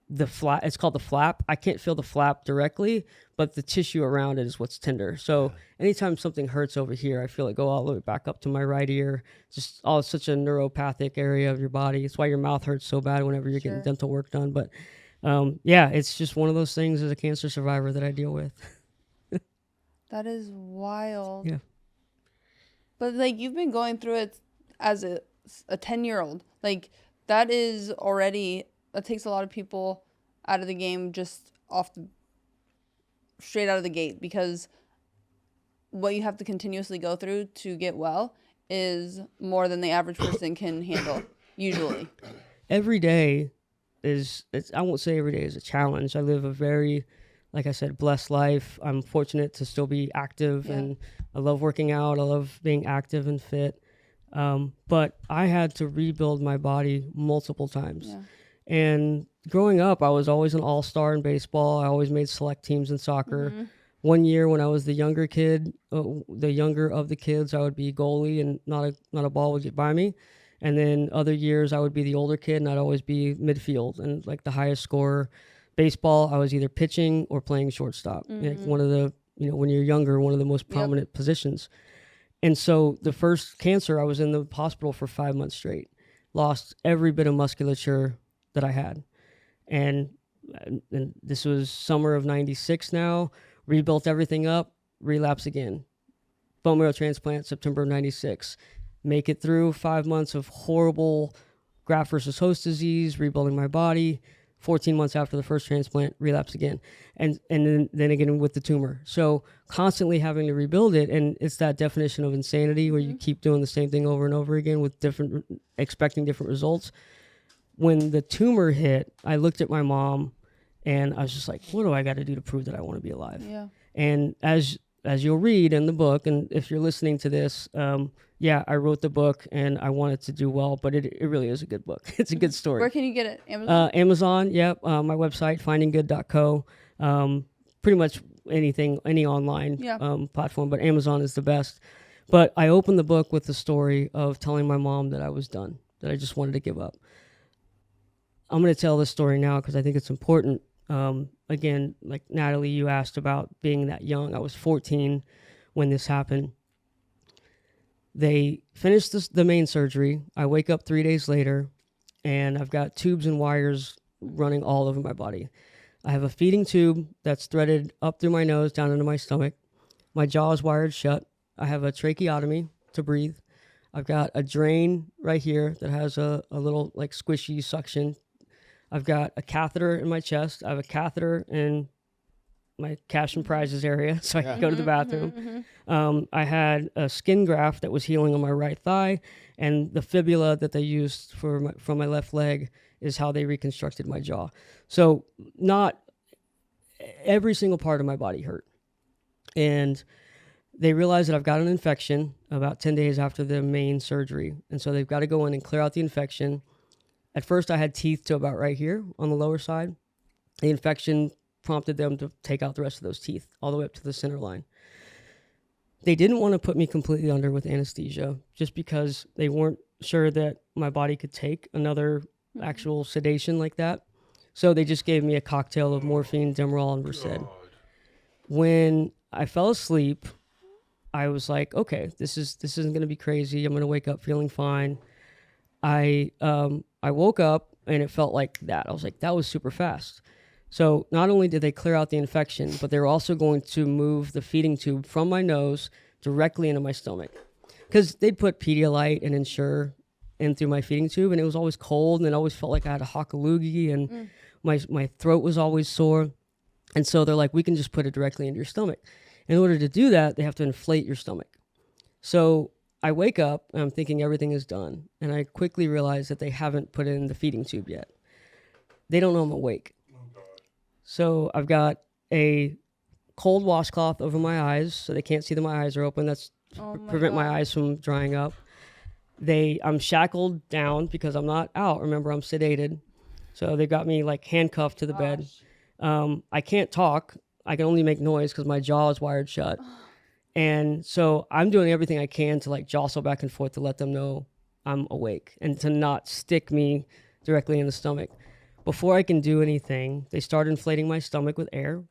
the flap. It's called the flap. I can't feel the flap directly, but the tissue around it is what's tender. So anytime something hurts over here, I feel it go all the way back up to my right ear. Just it's such a neuropathic area of your body. It's why your mouth hurts so bad whenever you're getting dental work done. But it's just one of those things as a cancer survivor that I deal with. That is wild. Yeah. But like you've been going through it as a 10-year-old. Like that is already, that takes a lot of people out of the game just straight out of the gate, because what you have to continuously go through to get well is more than the average person can handle usually. Every day I won't say every day is a challenge. I live a very, like I said, blessed life. I'm fortunate to still be active and I love working out. I love being active and fit. But I had to rebuild my body multiple times. Yeah. And growing up, I was always an all-star in baseball. I always made select teams in soccer. Mm-hmm. One year when I was the younger kid, the younger of the kids, I would be goalie and not a ball would get by me. And then other years I would be the older kid and I'd always be midfield and like the highest scorer. Baseball, I was either pitching or playing shortstop. Mm-hmm. Like one of the, when you're younger, one of the most prominent positions. And so the first cancer, I was in the hospital for 5 months straight. Lost every bit of musculature that I had. And this was summer of 96 now. Rebuilt everything up, relapse again. Bone marrow transplant, September of 96. Make it through 5 months of horrible graft versus host disease, rebuilding my body. 14 months after the first transplant, relapse again. And then again with the tumor. So constantly having to rebuild it. And it's that definition of insanity where you keep doing the same thing over and over again with expecting different results. When the tumor hit, I looked at my mom and I was just like, what do I got to do to prove that I want to be alive? Yeah. And as you'll read in the book, and if you're listening to this, I wrote the book and I want it to do well, but it really is a good book. It's a good story. Where can you get it? Amazon? Amazon, yep. My website, findinggood.co. Pretty much any online platform, but Amazon is the best. But I opened the book with the story of telling my mom that I was done, that I just wanted to give up. I'm going to tell this story now because I think it's important. Again, like Natalie, you asked about being that young. I was 14 when this happened. They finished the main surgery. I wake up 3 days later, and I've got tubes and wires running all over my body. I have a feeding tube that's threaded up through my nose, down into my stomach. My jaw is wired shut. I have a tracheotomy to breathe. I've got a drain right here that has a little like squishy suction. I've got a catheter in my chest. I have a catheter in my cash and prizes area, so I can go to the bathroom. I had a skin graft that was healing on my right thigh, and the fibula that they used from my left leg is how they reconstructed my jaw. So not every single part of my body hurt. And they realized that I've got an infection about 10 days after the main surgery. And so they've got to go in and clear out the infection. At first, I had teeth to about right here on the lower side. The infection prompted them to take out the rest of those teeth all the way up to the center line. They didn't want to put me completely under with anesthesia just because they weren't sure that my body could take another actual sedation like that. So they just gave me a cocktail of morphine, Demerol, and Versed. When I fell asleep, I was like, okay, this isn't going to be crazy. I'm going to wake up feeling fine. I woke up and it felt like that. I was like, that was super fast. So not only did they clear out the infection, but they were also going to move the feeding tube from my nose directly into my stomach. Because they'd put Pedialyte and Ensure in through my feeding tube, and it was always cold, and it always felt like I had a hock a loogie, and my throat was always sore. And so they're like, we can just put it directly into your stomach. In order to do that, they have to inflate your stomach. So I wake up, and I'm thinking everything is done. And I quickly realize that they haven't put it in the feeding tube yet. They don't know I'm awake. So I've got a cold washcloth over my eyes, so they can't see that my eyes are open. That's prevent my eyes from drying up. I'm shackled down because I'm not out. Remember, I'm sedated. So they got me like handcuffed to the bed. I can't talk. I can only make noise because my jaw is wired shut. And so I'm doing everything I can to like jostle back and forth to let them know I'm awake and to not stick me directly in the stomach. Before I can do anything, they start inflating my stomach with air.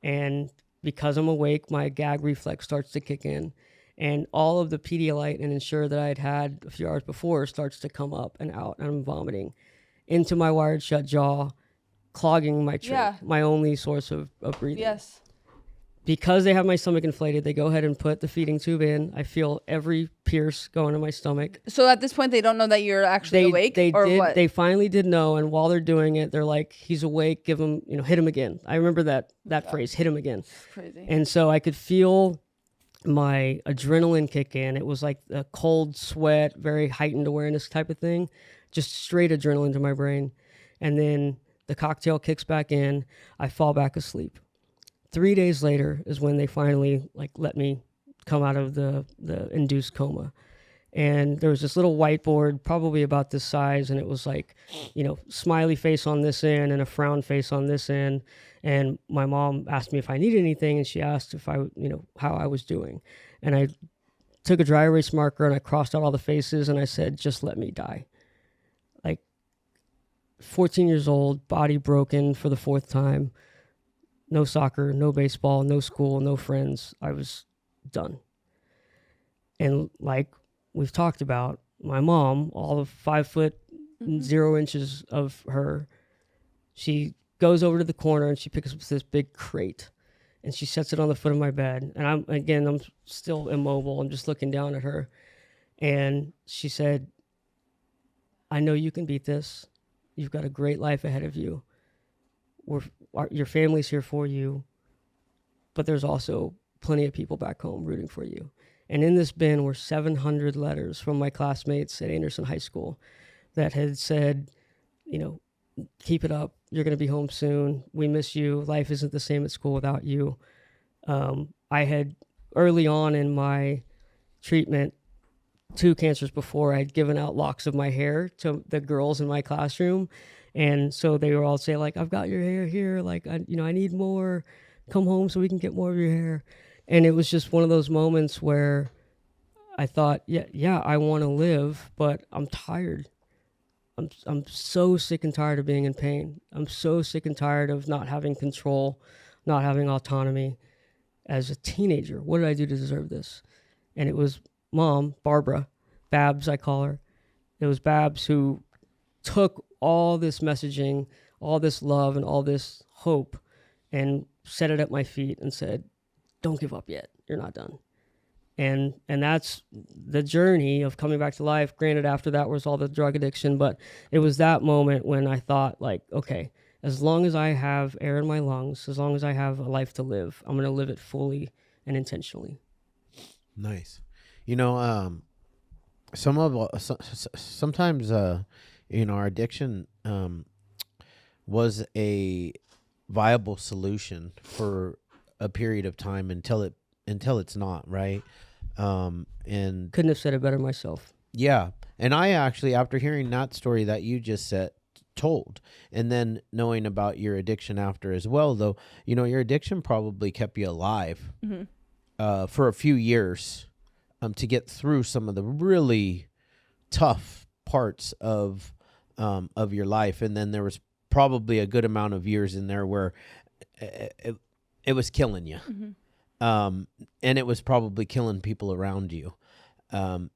And because I'm awake, my gag reflex starts to kick in. And all of the Pedialyte and Ensure that I had a few hours before starts to come up and out, and I'm vomiting into my wired shut jaw, clogging my trach, my only source of breathing. Yes. Because they have my stomach inflated, they go ahead and put the feeding tube in. I feel every pierce going in my stomach. So at this point, they don't know that you're actually awake? What? They finally did know, and while they're doing it, they're like, he's awake, give him, hit him again. I remember that phrase, hit him again. Crazy. And so I could feel my adrenaline kick in. It was like a cold sweat, very heightened awareness type of thing, just straight adrenaline to my brain. And then the cocktail kicks back in. I fall back asleep. 3 days later is when they finally let me come out of the induced coma. And there was this little whiteboard, probably about this size, and it was like, smiley face on this end and a frown face on this end. And my mom asked me if I needed anything, and she asked if I, how I was doing. And I took a dry erase marker and I crossed out all the faces and I said, just let me die. 14 years old, body broken for the fourth time. No soccer, no baseball, no school, no friends. I was done. And like we've talked about, my mom, all of 5 foot 0 inches of her, she goes over to the corner and she picks up this big crate and she sets it on the foot of my bed. And I'm still immobile. I'm just looking down at her. And she said, I know you can beat this. You've got a great life ahead of you. Your family's here for you, but there's also plenty of people back home rooting for you. And in this bin were 700 letters from my classmates at Anderson High School that had said, keep it up. You're going to be home soon. We miss you. Life isn't the same at school without you. I had, early on in my treatment, 2 cancers before, I had given out locks of my hair to the girls in my classroom. And so they would all say, I've got your hair here. I need more. Come home so we can get more of your hair. And it was just one of those moments where I thought, yeah, I want to live, but I'm tired. I'm so sick and tired of being in pain. I'm so sick and tired of not having control, not having autonomy. As a teenager, what did I do to deserve this? And it was Mom, Barbara, Babs, I call her. It was Babs who took all this messaging, all this love, and all this hope and set it at my feet and said, don't give up yet. You're not done. And that's the journey of coming back to life. Granted, after that was all the drug addiction, but it was that moment when I thought, like, okay, as long as I have air in my lungs, as long as I have a life to live, I'm going to live it fully and intentionally. Nice. You know, sometimes you know, our addiction was a viable solution for a period of time until it's not, right? And couldn't have said it better myself. Yeah. And I actually, after hearing that story that you just told, and then knowing about your addiction after as well, though, you know, your addiction probably kept you alive for a few years to get through some of the really tough parts of your life. And then there was probably a good amount of years in there where it was killing you. And it was probably killing people around you. My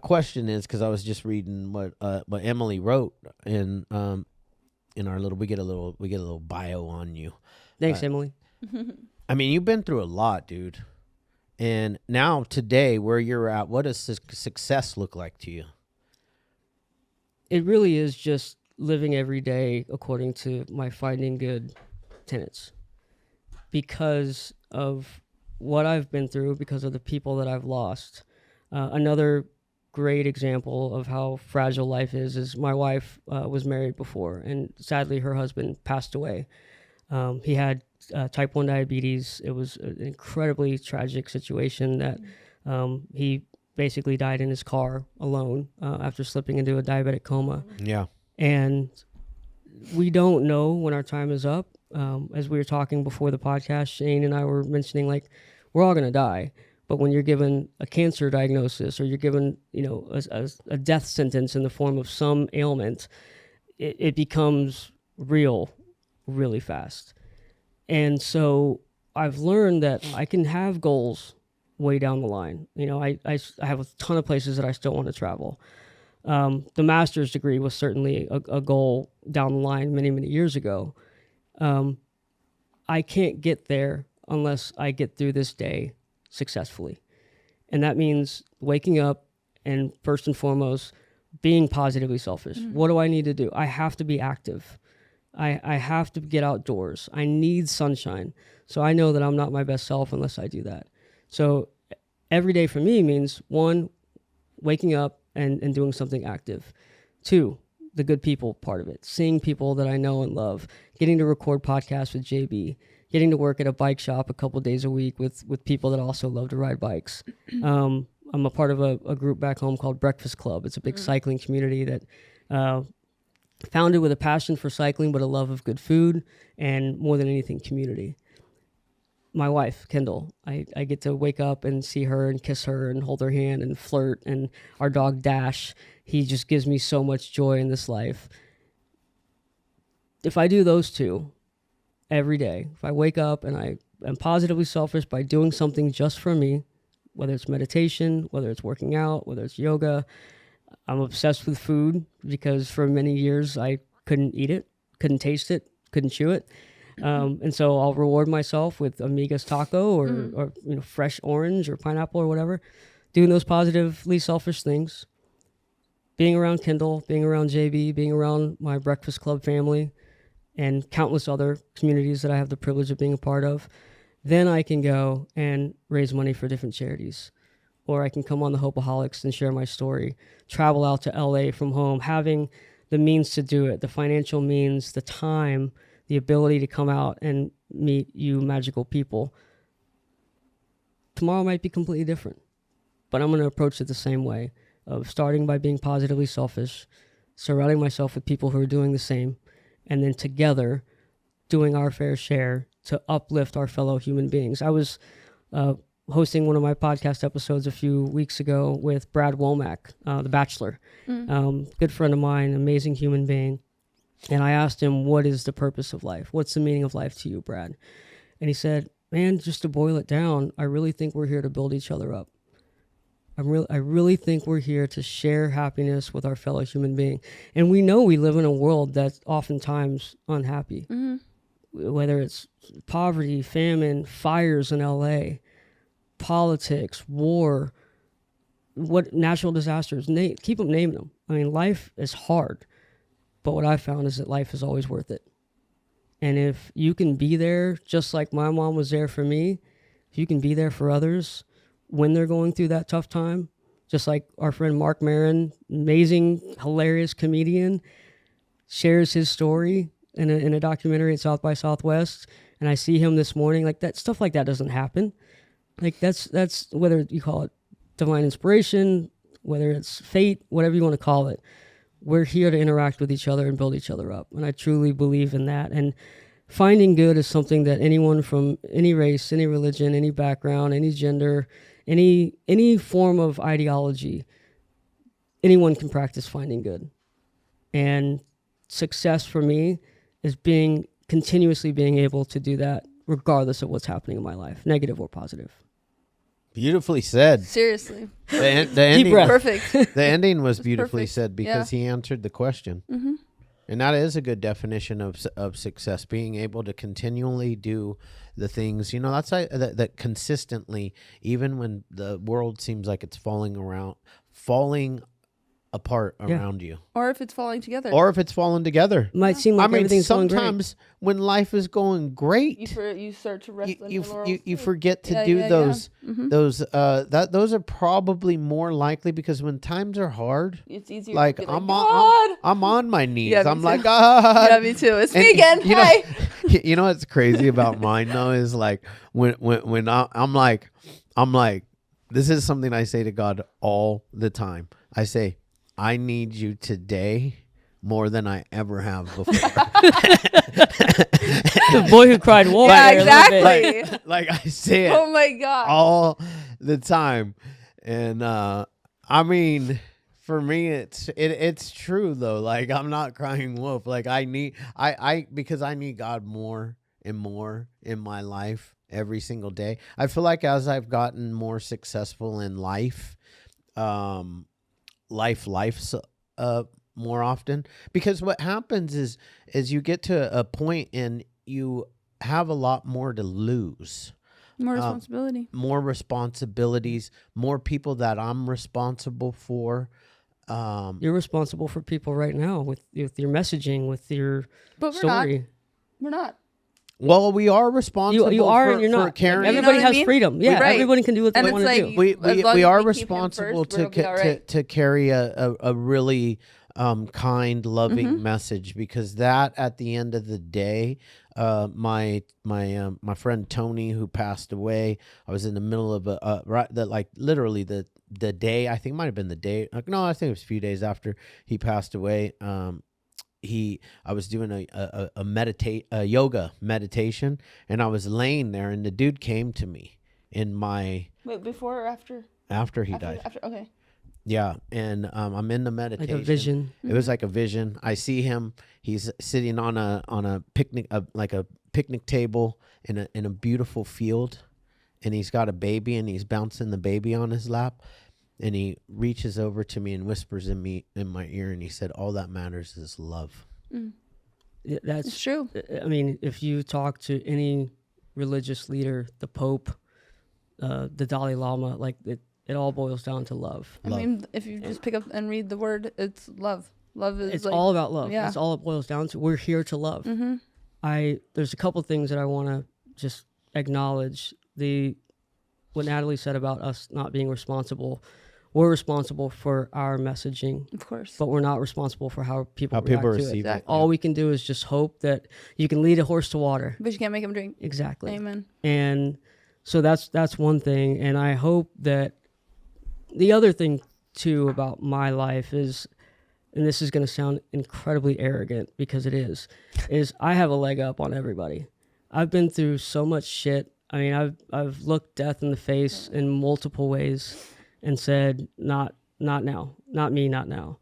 question is, because I was just reading what Emily wrote in our little we get a little bio on you. Thanks, Emily. I mean, you've been through a lot, dude. And now today, where you're at, what does success look like to you? It really is just living every day according to my finding good tenets. Because of what I've been through, because of the people that I've lost. Another great example of how fragile life is my wife was married before, and sadly her husband passed away. He had type 1 diabetes. It was an incredibly tragic situation that he basically died in his car alone after slipping into a diabetic coma. Yeah. And we don't know when our time is up. As we were talking before the podcast, Shane and I were mentioning, like, we're all going to die. But when you're given a cancer diagnosis, or you're given, you know, a death sentence in the form of some ailment, it becomes real really fast. And so I've learned that I can have goals way down the line. You know, I have a ton of places that I still want to travel. The master's degree was certainly a goal down the line many, many years ago. I can't get there unless I get through this day successfully. And that means waking up and, first and foremost, being positively selfish. What do I need to do? I have to be active. I have to get outdoors. I need sunshine. So I know that I'm not my best self unless I do that. So every day for me means, 1, waking up and doing something active. 2, the good people part of it, seeing people that I know and love, getting to record podcasts with JB, getting to work at a bike shop a couple days a week with people that also love to ride bikes. I'm a part of a group back home called Breakfast Club. It's a big cycling community that founded with a passion for cycling, but a love of good food, and more than anything, community. My wife, Kendall, I get to wake up and see her and kiss her and hold her hand and flirt. And our dog Dash, he just gives me so much joy in this life. If I do those 2 every day, if I wake up and I am positively selfish by doing something just for me, whether it's meditation, whether it's working out, whether it's yoga. I'm obsessed with food because for many years I couldn't eat it, couldn't taste it, couldn't chew it. And so I'll reward myself with Amiga's taco or you know, fresh orange or pineapple or whatever. Doing those positively selfish things. Being around Kendall, being around JB, being around my Breakfast Club family, and countless other communities that I have the privilege of being a part of. Then I can go and raise money for different charities. Or I can come on the Hopeaholics and share my story, travel out to LA from home, having the means to do it, the financial means, the time, the ability to come out and meet you magical people. Tomorrow might be completely different, but I'm going to approach it the same way, of starting by being positively selfish, surrounding myself with people who are doing the same, and then together doing our fair share to uplift our fellow human beings. I was hosting one of my podcast episodes a few weeks ago with Brad Womack, The Bachelor. Good friend of mine, amazing human being. And I asked him, what is the purpose of life? What's the meaning of life to you, Brad? And he said, man, just to boil it down, I really think we're here to build each other up. I really think we're here to share happiness with our fellow human being. And we know we live in a world that's oftentimes unhappy, whether it's poverty, famine, fires in LA, politics, war, what natural disasters, keep them naming them. I mean, life is hard, but what I found is that life is always worth it. And if you can be there, just like my mom was there for me, if you can be there for others when they're going through that tough time, just like our friend Mark Maron, amazing, hilarious comedian, shares his story in a documentary at South by Southwest, and I see him this morning, like that stuff like that doesn't happen. Like that's whether you call it divine inspiration, whether it's fate, whatever you want to call it, we're here to interact with each other and build each other up. And I truly believe in that. And finding good is something that anyone from any race, any religion, any background, any gender, any form of ideology, anyone can practice finding good. And success for me is continuously being able to do that regardless of what's happening in my life, negative or positive. Beautifully said. Seriously. The ending, Perfect. the ending was beautifully perfect. said because he answered the question. Mm-hmm. And that is a good definition of success, being able to continually do the things, that's like, that consistently, even when the world seems like it's falling apart around you. Or if it's falling together. Or if it's falling together. It might seem like everything's going great. Sometimes when life is going great, you start to rest on your laurels. you forget to do those. Mm-hmm. Those are probably more likely because when times are hard, it's easier. like to be I'm God. I'm on my knees. Yeah, I'm too. like, God. Yeah, me too. It's me again. Hi. You know what's crazy about mine though is like when I'm like, this is something I say to God all the time. I say, I need you today more than I ever have before. The boy who cried wolf. Yeah, exactly. Like I say it Oh my God. all the time. And I mean, for me it's true though. Like I'm not crying wolf. Like because I need God more and more in my life every single day. I feel like as I've gotten more successful in life, life's more often, because what happens is you get to a point and you have a lot more to lose. More responsibility. More responsibilities, more people that I'm responsible for. You're responsible for people right now with your messaging, with your story. We're not. Well, we are responsible. You are, for, and you're not. Caring. Everybody You know what has I mean? freedom. Yeah, Right. everybody can do what they And want it's to like do. We are we keep him responsible first, we'll be all right. to carry a really kind, loving message, because that at the end of the day, my friend Tony, who passed away, I was in the middle of literally the day, I think it might have been the day. No, I think it was a few days after he passed away. I was doing a yoga meditation, and I was laying there, and the dude came to me in my before or after? After he died. After, okay. Yeah, and I'm in the meditation. Like a vision. It was like a vision. I see him. He's sitting on a picnic, like a picnic table in a beautiful field, and he's got a baby, and he's bouncing the baby on his lap. And he reaches over to me and whispers in my ear, and he said, "All that matters is love." Yeah, that's It's true. I mean, if you talk to any religious leader, the Pope, the Dalai Lama, like it all boils down to love. I mean, if you just pick up and read the word, it's love. Love is It's like, all about love. yeah. That's all it boils down to. We're here to love. Mm-hmm. There's a couple things that I want to just acknowledge. What Natalie said about us not being responsible. We're responsible for our messaging, Of course. but we're not responsible for how people react people to receive it. it. Exactly. All we can do is just hope that you can lead a horse to water. But you can't make him drink. Exactly. Amen. And so that's one thing. And I hope that the other thing too about my life is, and this is going to sound incredibly arrogant because it is I have a leg up on everybody. I've been through so much shit. I mean, I've looked death in the face in multiple ways and said, not now, not me, not now.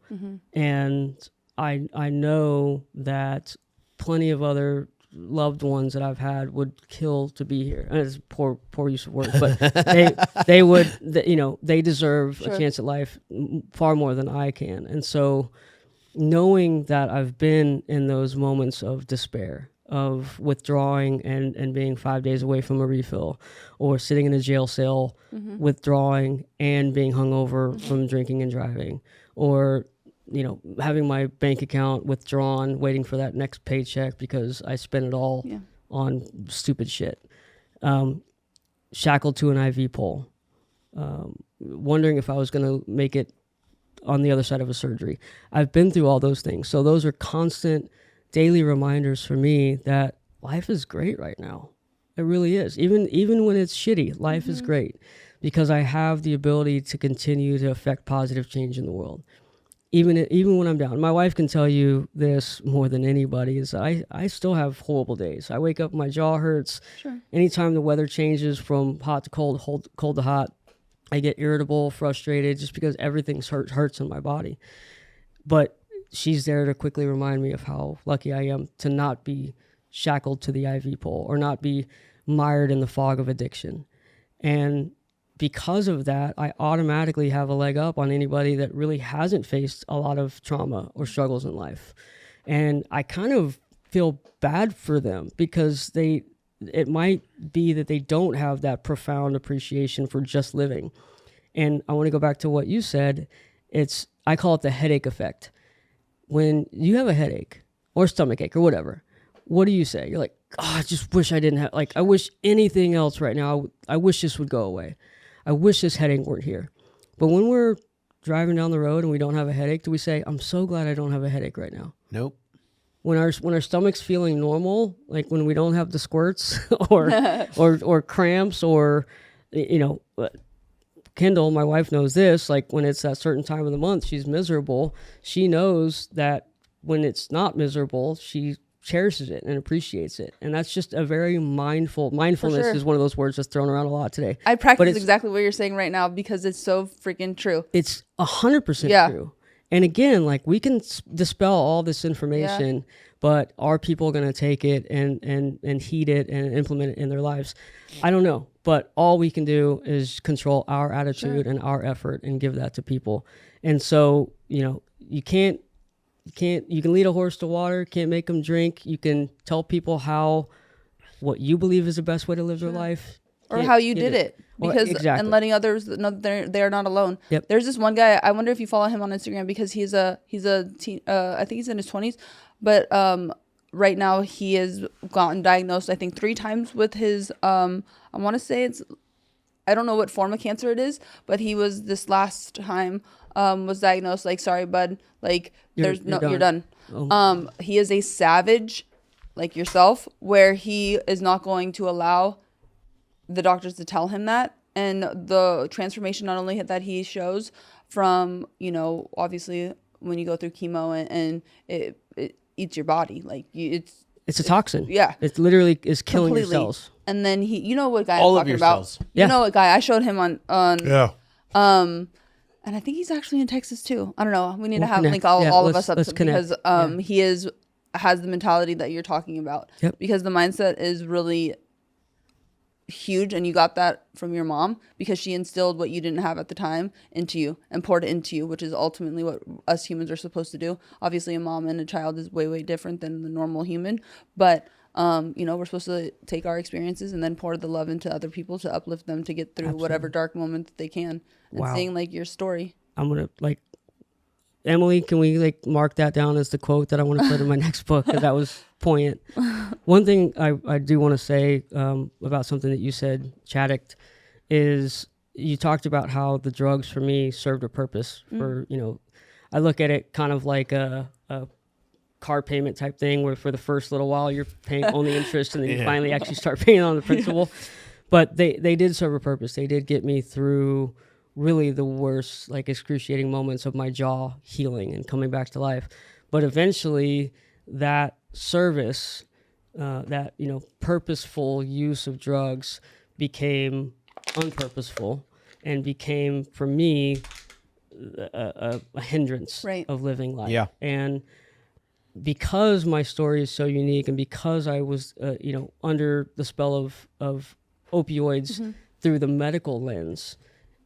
And I know that plenty of other loved ones that I've had would kill to be here. And it's poor use of words, but they would, they deserve a chance at life far more than I can. And so knowing that I've been in those moments of despair, of withdrawing and being 5 days away from a refill, or sitting in a jail cell, withdrawing and being hungover from drinking and driving, or having my bank account withdrawn, waiting for that next paycheck because I spent it all on stupid shit. Shackled to an IV pole, wondering if I was going to make it on the other side of a surgery. I've been through all those things. So those are constant daily reminders for me that life is great right now. It really is. Even when it's shitty, life is great because I have the ability to continue to affect positive change in the world. Even when I'm down. My wife can tell you this more than anybody is I still have horrible days. I wake up, my jaw hurts. Sure. Anytime the weather changes from hot to cold, cold to hot, I get irritable, frustrated, just because everything hurts in my body. But she's there to quickly remind me of how lucky I am to not be shackled to the IV pole or not be mired in the fog of addiction. And because of that, I automatically have a leg up on anybody that really hasn't faced a lot of trauma or struggles in life. And I kind of feel bad for them because it might be that they don't have that profound appreciation for just living. And I want to go back to what you said. I call it the headache effect. When you have a headache or stomach ache or whatever, what do you say? You're like, I just wish I didn't have, I wish anything else right now. I wish this would go away. I wish this headache weren't here. But when we're driving down the road and we don't have a headache, do we say, I'm so glad I don't have a headache right now? Nope. When our stomach's feeling normal, like when we don't have the squirts or cramps or, Kendall, my wife, knows this, like when it's that certain time of the month, she's miserable. She knows that when it's not miserable, she cherishes it and appreciates it. And that's just a very mindfulness is one of those words that's thrown around a lot today. I practice exactly what you're saying right now because it's so freaking true. It's 100% true. And again, like we can dispel all this information, but are people going to take it and heed it and implement it in their lives? I don't know. But all we can do is control our attitude and our effort and give that to people. And so, you can lead a horse to water, can't make them drink. You can tell people what you believe is the best way to live their life. Or how you did it. Because and letting others know they're not alone. Yep. There's this one guy, I wonder if you follow him on Instagram because he's a teen, I think he's in his 20s, but right now he has gotten diagnosed I think 3 times with his I want to say I don't know what form of cancer it is, but he was this last time was diagnosed like, sorry bud, like you're done. Oh. He is a savage like yourself where he is not going to allow the doctors to tell him that. And the transformation not only that he shows from, obviously when you go through chemo and it eats your body, like it's a toxin. Yeah. It literally is killing your cells. And then what guy I'm talking about? Cells. You know what guy I showed him on and I think he's actually in Texas too. I don't know. We need to link all of us up because he has the mentality that you're talking about. Yep. Because the mindset is really huge, and you got that from your mom because she instilled what you didn't have at the time into you and poured it into you, which is ultimately what us humans are supposed to do. Obviously a mom and a child is way different than the normal human, but we're supposed to take our experiences and then pour the love into other people to uplift them to get through whatever dark moment that they can. And seeing like your story, I'm gonna Emily, can we mark that down as the quote that I want to put in my next book? Because that was poignant. One thing I do want to say about something that you said, Chaddick, is you talked about how the drugs for me served a purpose. For I look at it kind of like a car payment type thing, where for the first little while you're paying only interest, and then you finally actually start paying on the principal. But they did serve a purpose. They did get me through really the worst, excruciating moments of my jaw healing and coming back to life. But eventually that service, that purposeful use of drugs became unpurposeful and became, for me, a hindrance of living life. Yeah. And because my story is so unique, and because I was, under the spell of opioids through the medical lens,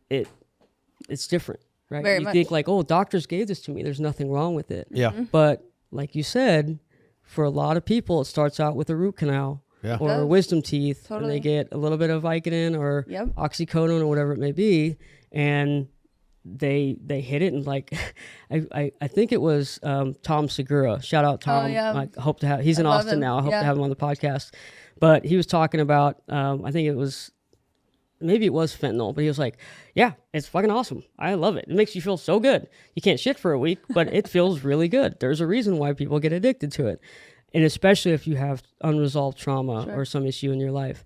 it's different, right? Very you much. think like, oh, doctors gave this to me, there's nothing wrong with it. Yeah. But like you said, for a lot of people, it starts out with a root canal. Yeah. Or It does. wisdom teeth, Totally. and they get a little bit of Vicodin or Yep. oxycodone or whatever it may be, and they hit it, and like I think it was Tom Segura. Shout out Tom. Oh, yeah. I hope to have. He's in I love Austin him. now. I hope Yeah. to have him on the podcast. But he was talking about I think it was. Maybe it was fentanyl, but he was like, yeah, it's fucking awesome. I love it. It makes you feel so good. You can't shit for a week, but it feels really good. There's a reason why people get addicted to it. And especially if you have unresolved trauma or some issue in your life.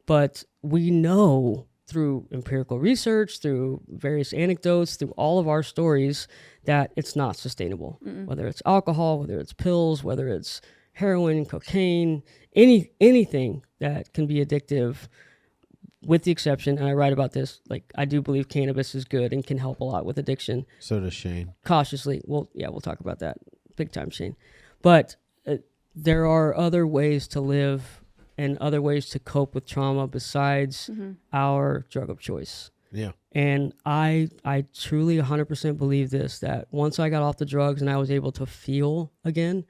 But we know through empirical research, through various anecdotes, through all of our stories, that it's not sustainable. Whether it's alcohol, whether it's pills, whether it's heroin, cocaine, anything that can be addictive, with the exception, and I write about this, like I do believe cannabis is good and can help a lot with addiction. So does Shane. Cautiously. Well, yeah, we'll talk about that. Big time, Shane. But there are other ways to live and other ways to cope with trauma besides our drug of choice. Yeah. And I truly 100% believe this, that once I got off the drugs and I was able to feel again,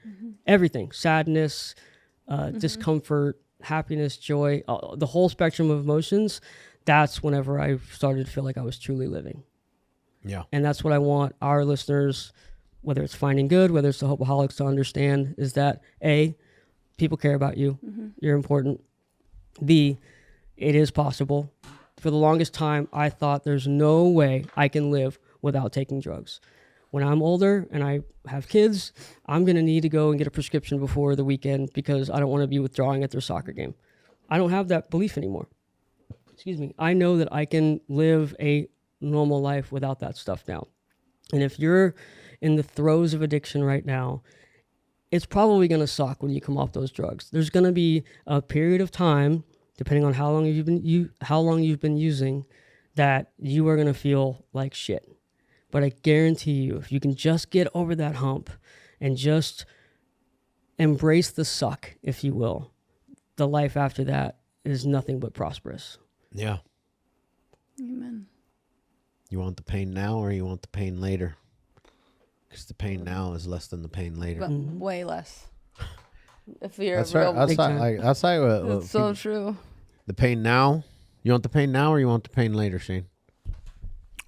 everything, sadness, discomfort, happiness, joy, the whole spectrum of emotions, that's whenever I started to feel like I was truly living. Yeah. And that's what I want our listeners, whether it's Finding Good, whether it's the Hopeaholics, to understand, is that A, people care about you. You're important. B, it is possible. For the longest time, I thought there's no way I can live without taking drugs. When I'm older and I have kids, I'm going to need to go and get a prescription before the weekend because I don't want to be withdrawing at their soccer game. I don't have that belief anymore. Excuse me. I know that I can live a normal life without that stuff now. And if you're in the throes of addiction right now, it's probably going to suck when you come off those drugs. There's going to be a period of time, depending on how long you've been using, that you are going to feel like shit. But I guarantee you, if you can just get over that hump and just embrace the suck, if you will, the life after that is nothing but prosperous. Yeah. Amen. You want the pain now or you want the pain later? Because the pain now is less than the pain later. But way less. If you're That's a real, right. Big time. That's like what it's so true. the pain now. You want the pain now or you want the pain later, Shane?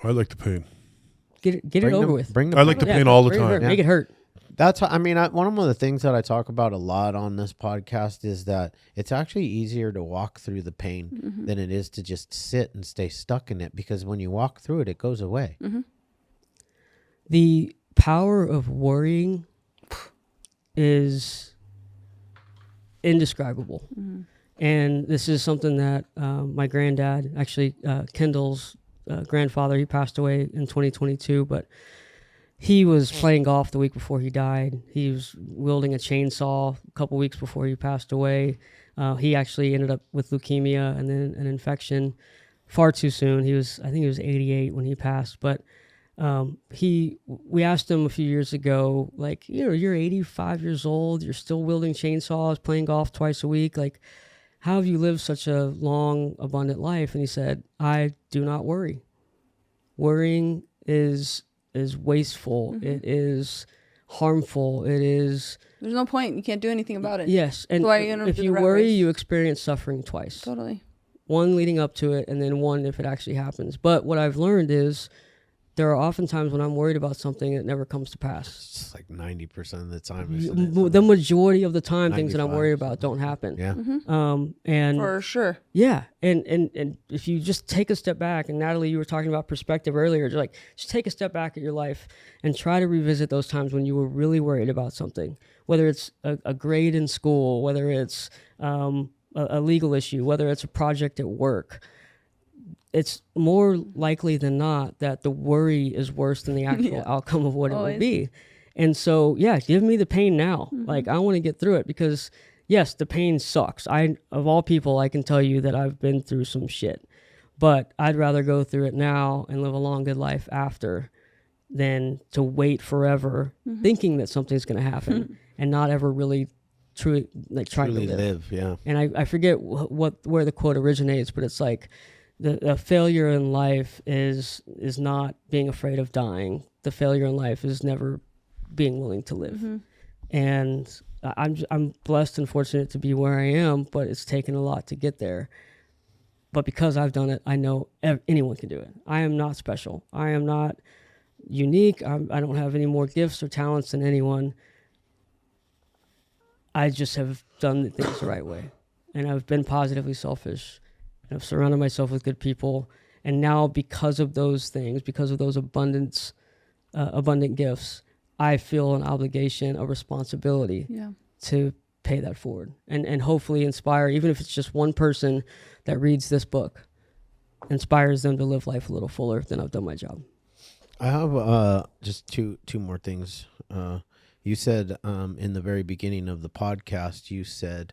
I like the pain. Get it over with. Bring the I like the pain. pain all the bring it time. hurt. Make it hurt. That's one of the things that I talk about a lot on this podcast is that it's actually easier to walk through the pain than it is to just sit and stay stuck in it, because when you walk through it, it goes away. The power of worrying is indescribable. And this is something that my granddad, actually Kendall's grandfather, he passed away in 2022, but he was playing golf the week before he died. He was wielding a chainsaw a couple weeks before he passed away. He actually ended up with leukemia and then an infection far too soon. I think he was 88 when he passed, but we asked him a few years ago, like, you're 85 years old, you're still wielding chainsaws, playing golf twice a week. Like, how have you lived such a long, abundant life? And he said, I do not worry. Worrying is wasteful. It is harmful. It is. There's no point. You can't do anything about it. Yes. And Why are you gonna if do you the rat worry, race? you experience suffering twice. Totally. One leading up to it, and then one if it actually happens. But what I've learned is there are often times when I'm worried about something that never comes to pass. It's like 90% of the time. Isn't it? The majority of the time, things that I'm worried 95%. about don't happen. Yeah. And For sure. yeah, and if you just take a step back, and Natalie, you were talking about perspective earlier, just take a step back at your life and try to revisit those times when you were really worried about something, whether it's a grade in school, whether it's a legal issue, whether it's a project at work. It's more likely than not that the worry is worse than the actual outcome of what it will Always. be. And so, yeah, give me the pain now. Like, I want to get through it, because yes, the pain sucks. Of all people, I can tell you that I've been through some shit, but I'd rather go through it now and live a long, good life after than to wait forever thinking that something's going to happen and not ever really trying to live. Yeah. And I forget where the quote originates, but it's like the failure in life is not being afraid of dying. The failure in life is never being willing to live. And I'm blessed and fortunate to be where I am, but it's taken a lot to get there. But because I've done it, I know anyone can do it. I am not special. I am not unique. I don't have any more gifts or talents than anyone. I just have done the things the right way. And I've been positively selfish. And I've surrounded myself with good people. And now because of those things, because of those abundant gifts, I feel an obligation, a responsibility to pay that forward and hopefully inspire, even if it's just one person that reads this book, inspires them to live life a little fuller, then I've done my job. I have just two more things. You said in the very beginning of the podcast, you said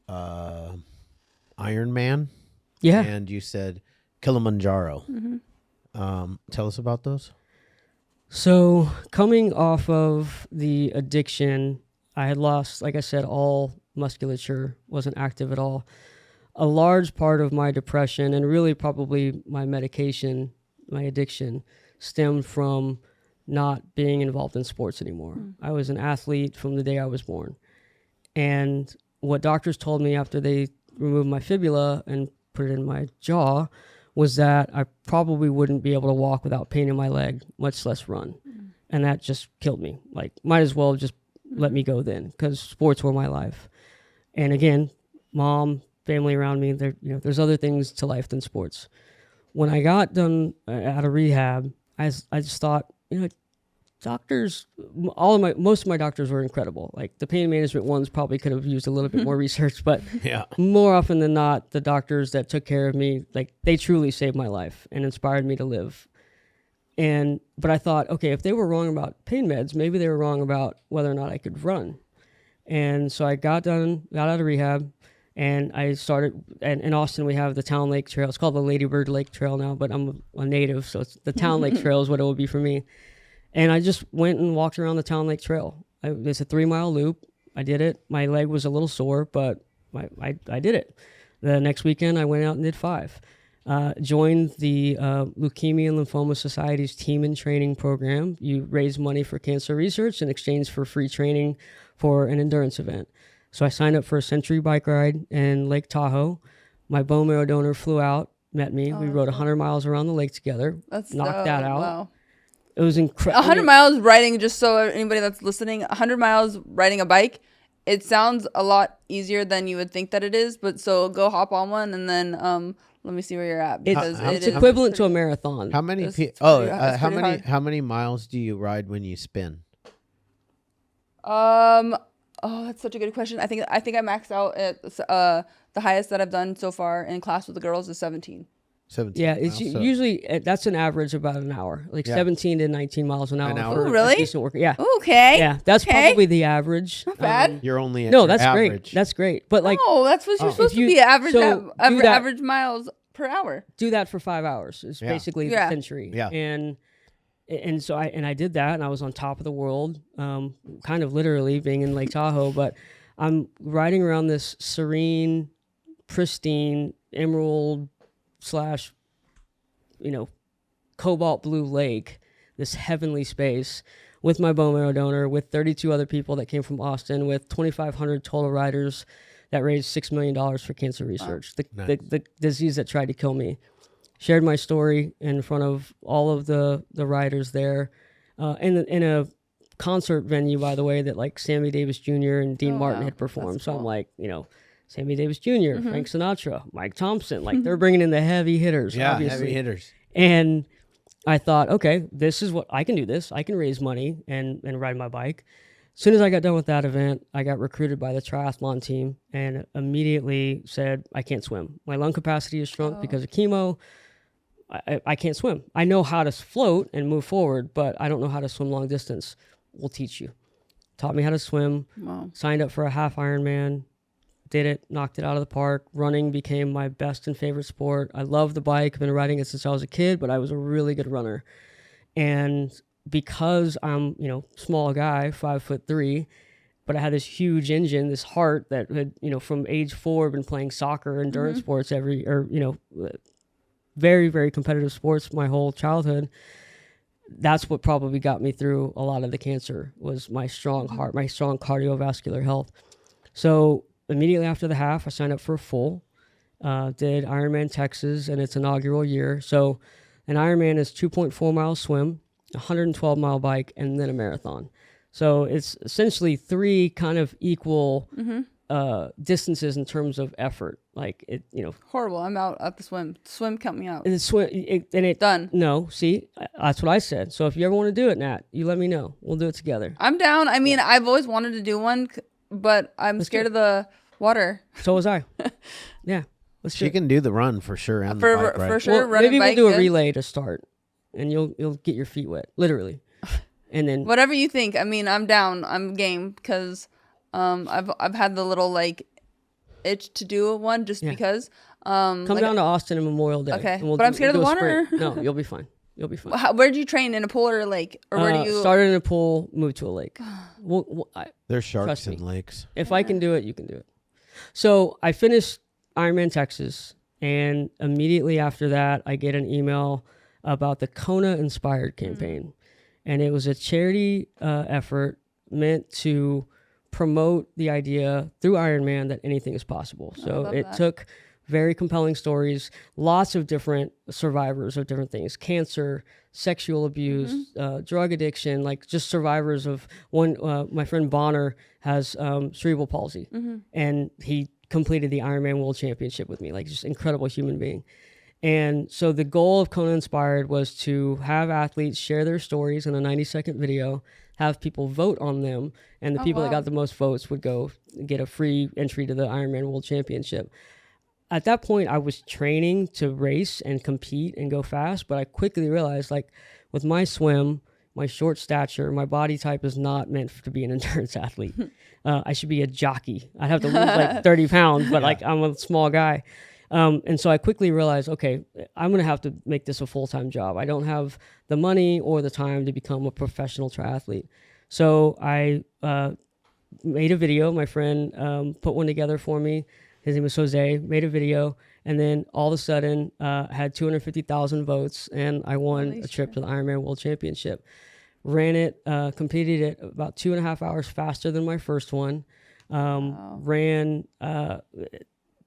Iron Man. Yeah. And you said Kilimanjaro. Tell us about those. So coming off of the addiction, I had lost, like I said, all musculature, wasn't active at all. A large part of my depression and really probably my medication, my addiction, stemmed from not being involved in sports anymore. I was an athlete from the day I was born. And what doctors told me after they removed my fibula and put it in my jaw was that I probably wouldn't be able to walk without pain in my leg, much less run. And that just killed me. Like, might as well just let me go then, because sports were my life. And again, mom, family around me, there's other things to life than sports. When I got done out of rehab, I just thought, doctors, most of my doctors were incredible. Like the pain management ones probably could have used a little bit more research, but more often than not, the doctors that took care of me, like they truly saved my life and inspired me to live. But I thought, okay, if they were wrong about pain meds, maybe they were wrong about whether or not I could run. And so I got out of rehab, and I started, and in Austin we have the Town Lake Trail. It's called the Lady Bird Lake Trail now, but I'm a native, so it's the Town Lake Trail is what it will be for me. And I just went and walked around the Town Lake Trail. It's a 3-mile loop. I did it. My leg was a little sore, but I did it. The next weekend, I went out and did 5. Joined the Leukemia and Lymphoma Society's Team in Training program. You raise money for cancer research in exchange for free training for an endurance event. So I signed up for a century bike ride in Lake Tahoe. My bone marrow donor flew out, met me. We rode 100 miles around the lake together. Knocked that out. Wow. It was incredible. 100 miles riding, just so anybody that's listening, 100 miles riding a bike, it sounds a lot easier than you would think that it is. But so go hop on one and then let me see where you're at. Because it's equivalent to a marathon. How many how many miles do you ride when you spin? That's such a good question. I think I maxed out at the highest that I've done so far in class with the girls is 17. 17 yeah, miles, it's usually that's an average about an hour, like 17 to 19 miles an hour. Oh, really? Decent work. Yeah. Okay. Yeah, that's probably the average. Not bad. You're only at that's average. Great. That's great. But like, that's what you're supposed to be. Average miles per hour. Do that for 5 hours. It's basically the century. Yeah. And so I did that, and I was on top of the world, kind of literally being in Lake Tahoe. But I'm riding around this serene, pristine, emerald / cobalt blue lake, this heavenly space, with my bone marrow donor, with 32 other people that came from Austin, with 2,500 total riders that raised $6 million for cancer research. Wow. The disease that tried to kill me. Shared my story in front of all of the riders there, in a concert venue, by the way, that like Sammy Davis Jr. and Dean Martin had performed. That's so cool. I'm like, Sammy Davis Jr., Frank Sinatra, Mike Thompson, like they're bringing in the heavy hitters. Yeah, obviously. heavy hitters. And I thought, okay, this is what I can do. I can raise money and ride my bike. As soon as I got done with that event, I got recruited by the triathlon team and immediately said, I can't swim. My lung capacity is shrunk because of chemo. I can't swim. I know how to float and move forward, but I don't know how to swim long distance. We'll teach you. Taught me how to swim. Wow. Signed up for a half Ironman. did it, knocked it out of the park. Running became my best and favorite sport. I love the bike. I've been riding it since I was a kid, but I was a really good runner. And because I'm, small guy, 5'3", but I had this huge engine, this heart that had, from age 4 been playing soccer, endurance sports very, very competitive sports my whole childhood. That's what probably got me through a lot of the cancer, was my strong heart, my strong cardiovascular health. So immediately after the half, I signed up for a full, did Ironman Texas in its inaugural year. So an Ironman is 2.4 mile swim, 112 mile bike, and then a marathon. So it's essentially 3 kind of equal distances in terms of effort. Like it, Horrible. I'm out at the swim. Swim, count me out. Done. No, see, that's what I said. So if you ever want to do it, Nat, you let me know. We'll do it together. I'm down. I mean, I've always wanted to do one, but I'm scared of the water. So was I. Yeah. She can do the run for sure and the bike, right? For sure. Well, maybe we'll do a relay to start, and you'll get your feet wet, literally. And then whatever you think. I mean, I'm down. I'm game because I've had the little itch to do one just because. Come down to Austin on Memorial Day. Okay, but I'm scared of the water. No, you'll be fine. You'll be fine. Where did you train, in a pool or a lake, or where do you? Started in a pool, moved to a lake. There's sharks in lakes. If I can do it, you can do it. So I finished Ironman Texas, and immediately after that, I get an email about the Kona Inspired campaign, and it was a charity effort meant to promote the idea through Ironman that anything is possible. So it took very compelling stories, lots of different survivors of different things: cancer, sexual abuse, drug addiction, like just survivors of one. My friend Bonner has cerebral palsy, and he completed the Ironman World Championship with me, like just incredible human being. And so the goal of Kona Inspired was to have athletes share their stories in a 90-second video, have people vote on them, and the people that got the most votes would go get a free entry to the Ironman World Championship. At that point, I was training to race and compete and go fast, but I quickly realized, with my swim, my short stature, my body type is not meant to be an endurance athlete. I should be a jockey. I'd have to lose 30 pounds, but I'm a small guy. And so I quickly realized, okay, I'm going to have to make this a full-time job. I don't have the money or the time to become a professional triathlete. So I made a video. My friend put one together for me. His name was Jose, made a video, and then all of a sudden had 250,000 votes, and I won a trip to the Ironman World Championship. Ran it, completed it about 2.5 hours faster than my first one. Ran...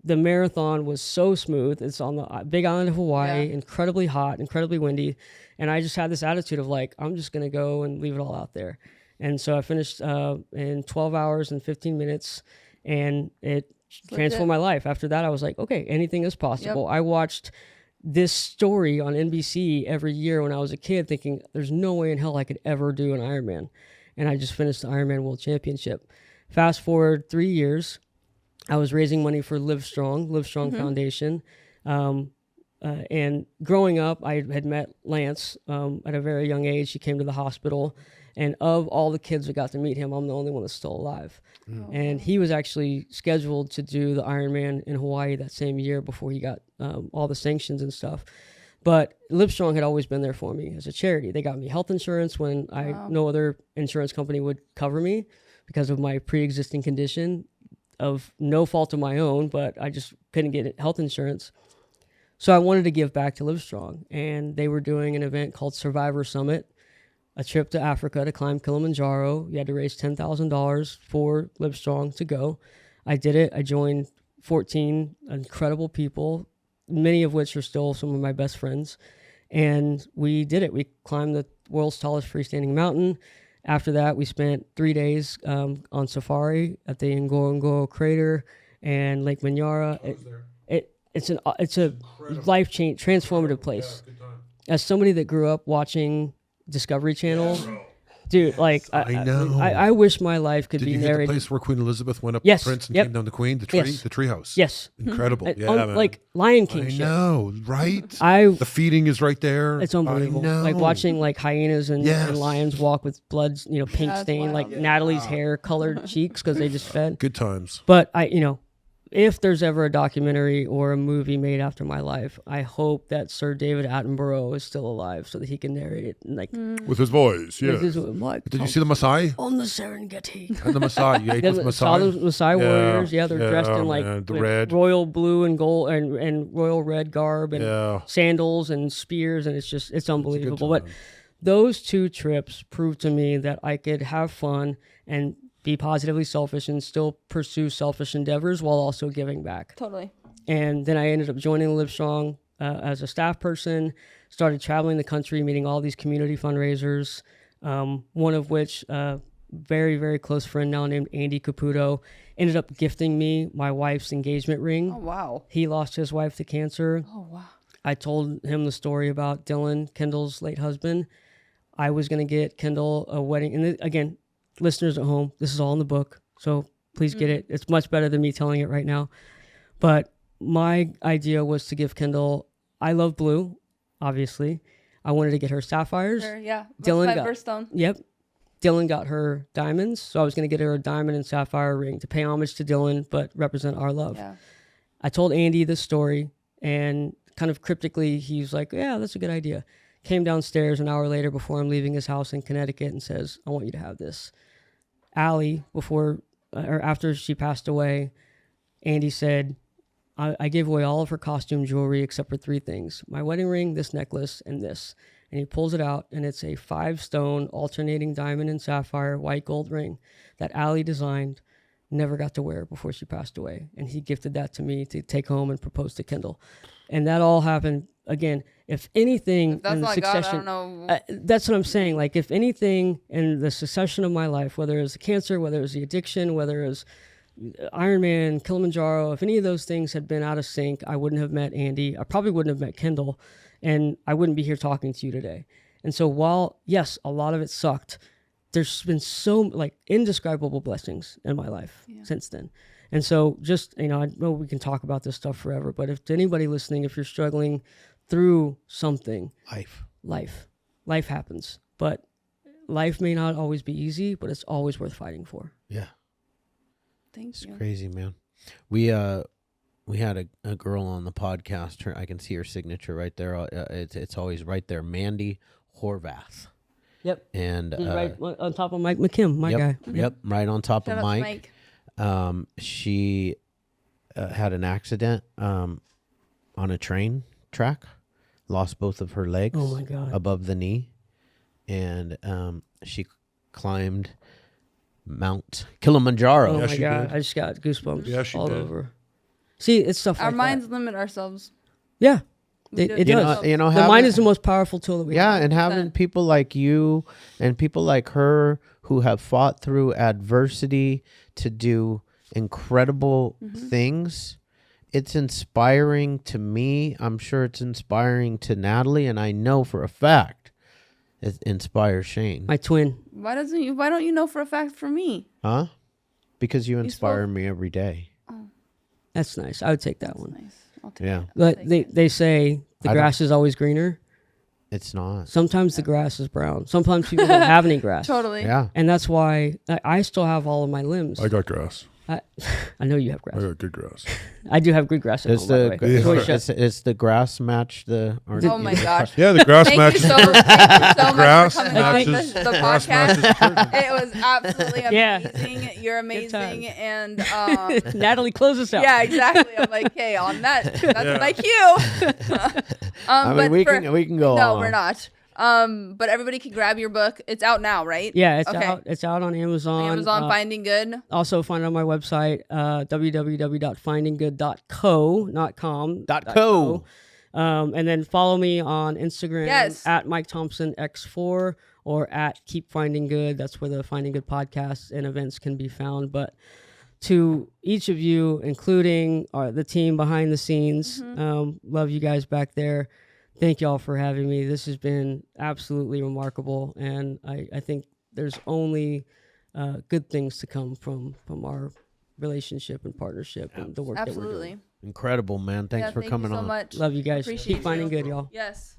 The marathon was so smooth. It's on the big island of Hawaii, incredibly hot, incredibly windy. And I just had this attitude of I'm just going to go and leave it all out there. And so I finished in 12 hours and 15 minutes, and it transformed my life. After that, I was like, okay, anything is possible. I watched this story on NBC every year when I was a kid thinking there's no way in hell I could ever do an Ironman. And I just finished the Ironman World Championship. Fast forward 3 years. I was raising money for Livestrong Foundation. And growing up, I had met Lance at a very young age. He came to the hospital. And of all the kids that got to meet him, I'm the only one that's still alive. And he was actually scheduled to do the Ironman in Hawaii that same year before he got all the sanctions and stuff. But Livestrong had always been there for me as a charity. They got me health insurance when no other insurance company would cover me because of my pre-existing condition. Of no fault of my own, but I just couldn't get health insurance. So I wanted to give back to Livestrong, and they were doing an event called Survivor Summit, a trip to Africa to climb Kilimanjaro. You had to raise $10,000 for Livestrong to go. I did it. I joined 14 incredible people, many of which are still some of my best friends. And we did it. We climbed the world's tallest freestanding mountain. After that, we spent 3 days on safari at the Ngorongoro crater and Lake Manyara. It's a life-changing, transformative place. As somebody that grew up watching Discovery Channel, dude, I know. I wish my life could be narrated. Did you hit the place where Queen Elizabeth went up Yes. the prince and Yep. came down the Queen? The tree house. Yes. Incredible. Man. Like Lion King I shit. know, right? The feeding is right there. It's unbelievable. I know. Like watching hyenas and lions walk with blood, pink stain, like Natalie's hair colored cheeks because they just fed. Good times. But if there's ever a documentary or a movie made after my life, I hope that Sir David Attenborough is still alive so that he can narrate it like with his voice. Yeah. Did you see the Maasai? On the Serengeti. And the Maasai, you ate with Maasai. Saw the Maasai warriors. Yeah, they're dressed in like the red, royal blue and gold and royal red garb and sandals and spears, and it's unbelievable. But those 2 trips proved to me that I could have fun and be positively selfish and still pursue selfish endeavors while also giving back. Totally. And then I ended up joining Livestrong as a staff person, started traveling the country, meeting all these community fundraisers, one of which very, very close friend now named Andy Caputo ended up gifting me my wife's engagement ring. Oh, wow. He lost his wife to cancer. Oh, wow. I told him the story about Dylan, Kendall's late husband. I was going to get Kendall a wedding. And again, listeners at home, this is all in the book, so please get it. It's much better than me telling it right now. But my idea was to give Kendall, I love blue, obviously. I wanted to get her sapphires. Sure, yeah. Dylan got birthstone. Yep. Dylan got her diamonds, so I was going to get her a diamond and sapphire ring to pay homage to Dylan, but represent our love. Yeah. I told Andy this story, and kind of cryptically, he's like, yeah, that's a good idea. Came downstairs an hour later before I'm leaving his house in Connecticut and says, I want you to have this. Allie, after she passed away, Andy said, I gave away all of her costume jewelry except for 3 things. My wedding ring, this necklace, and this. And he pulls it out, and it's a 5-stone alternating diamond and sapphire white gold ring that Allie designed, never got to wear before she passed away. And he gifted that to me to take home and propose to Kendall. And that all happened, again, if anything that's in the not succession, God, I don't know. That's what I'm saying. Like, if anything in the succession of my life, whether it was the cancer, whether it was the addiction, whether it was Ironman, Kilimanjaro, if any of those things had been out of sync, I wouldn't have met Andy. I probably wouldn't have met Kendall, and I wouldn't be here talking to you today. And so while, yes, a lot of it sucked, there's been so indescribable blessings in my life since then. And so just, I know we can talk about this stuff forever, but if to anybody listening, if you're struggling through something, life happens, but life may not always be easy, but it's always worth fighting for. Yeah. Thanks. It's crazy, man. We had a girl on the podcast. I can see her signature right there. It's always right there. Mandy Horvath. Yep. And right on top of Mike McKim, my guy. Yep. Right on top Shout of out to Mike. She had an accident on a train track, lost both of her legs. Oh my God. Above the knee, and she climbed Mount Kilimanjaro. Oh Yeah, my she God, did. I just got goosebumps all did. over. See, it's stuff Our like minds that. limit ourselves. Yeah, We it do. does. You know, the mind is the most powerful tool that we have. and having people like you and people like her who have fought through adversity to do incredible things. It's inspiring to me. I'm sure it's inspiring to Natalie, and I know for a fact it inspires Shane. My twin. Why don't you know for a fact for me? Huh? Because you inspire spoke- me every day. That's nice. I would take that one. Nice. I'll take Yeah. it. But they say the I don't- grass is always greener. It's not. Sometimes the grass is brown. Sometimes people don't have any grass. Totally. Yeah. And that's why I still have all of my limbs. I got grass. I know you have I grass. got good grass. I do have good grass at Does home, by the way. the Toy shed. it's the grass match the? Or Oh my gosh. Yeah, the grass Thank matches. you so much Grass for coming on matches- the grass podcast. matches curtain. It was absolutely Yeah. amazing. You're Good time. amazing. And Natalie, close us out. yeah, exactly. I'm like, hey, on that's Yeah. my cue. I mean, but we for- can go. No, on. we're not. But everybody can grab your book. It's out now, right? Yeah, it's Okay. out. It's out on Amazon. Amazon Finding Good. Also find it on my website, www.findinggood.co, not com. .co. And then follow me on Instagram Yes. at Mike Thompson X4 or at Keep Finding Good. That's where the Finding Good podcasts and events can be found. But to each of you, including the team behind the scenes, love you guys back there. Thank y'all for having me. This has been absolutely remarkable, and I think there's only good things to come from our relationship and partnership and the work that we're Absolutely. doing. Incredible, man. Thanks for thank coming you so on. much. Love you guys. Appreciate Keep finding you. good, y'all. Yes.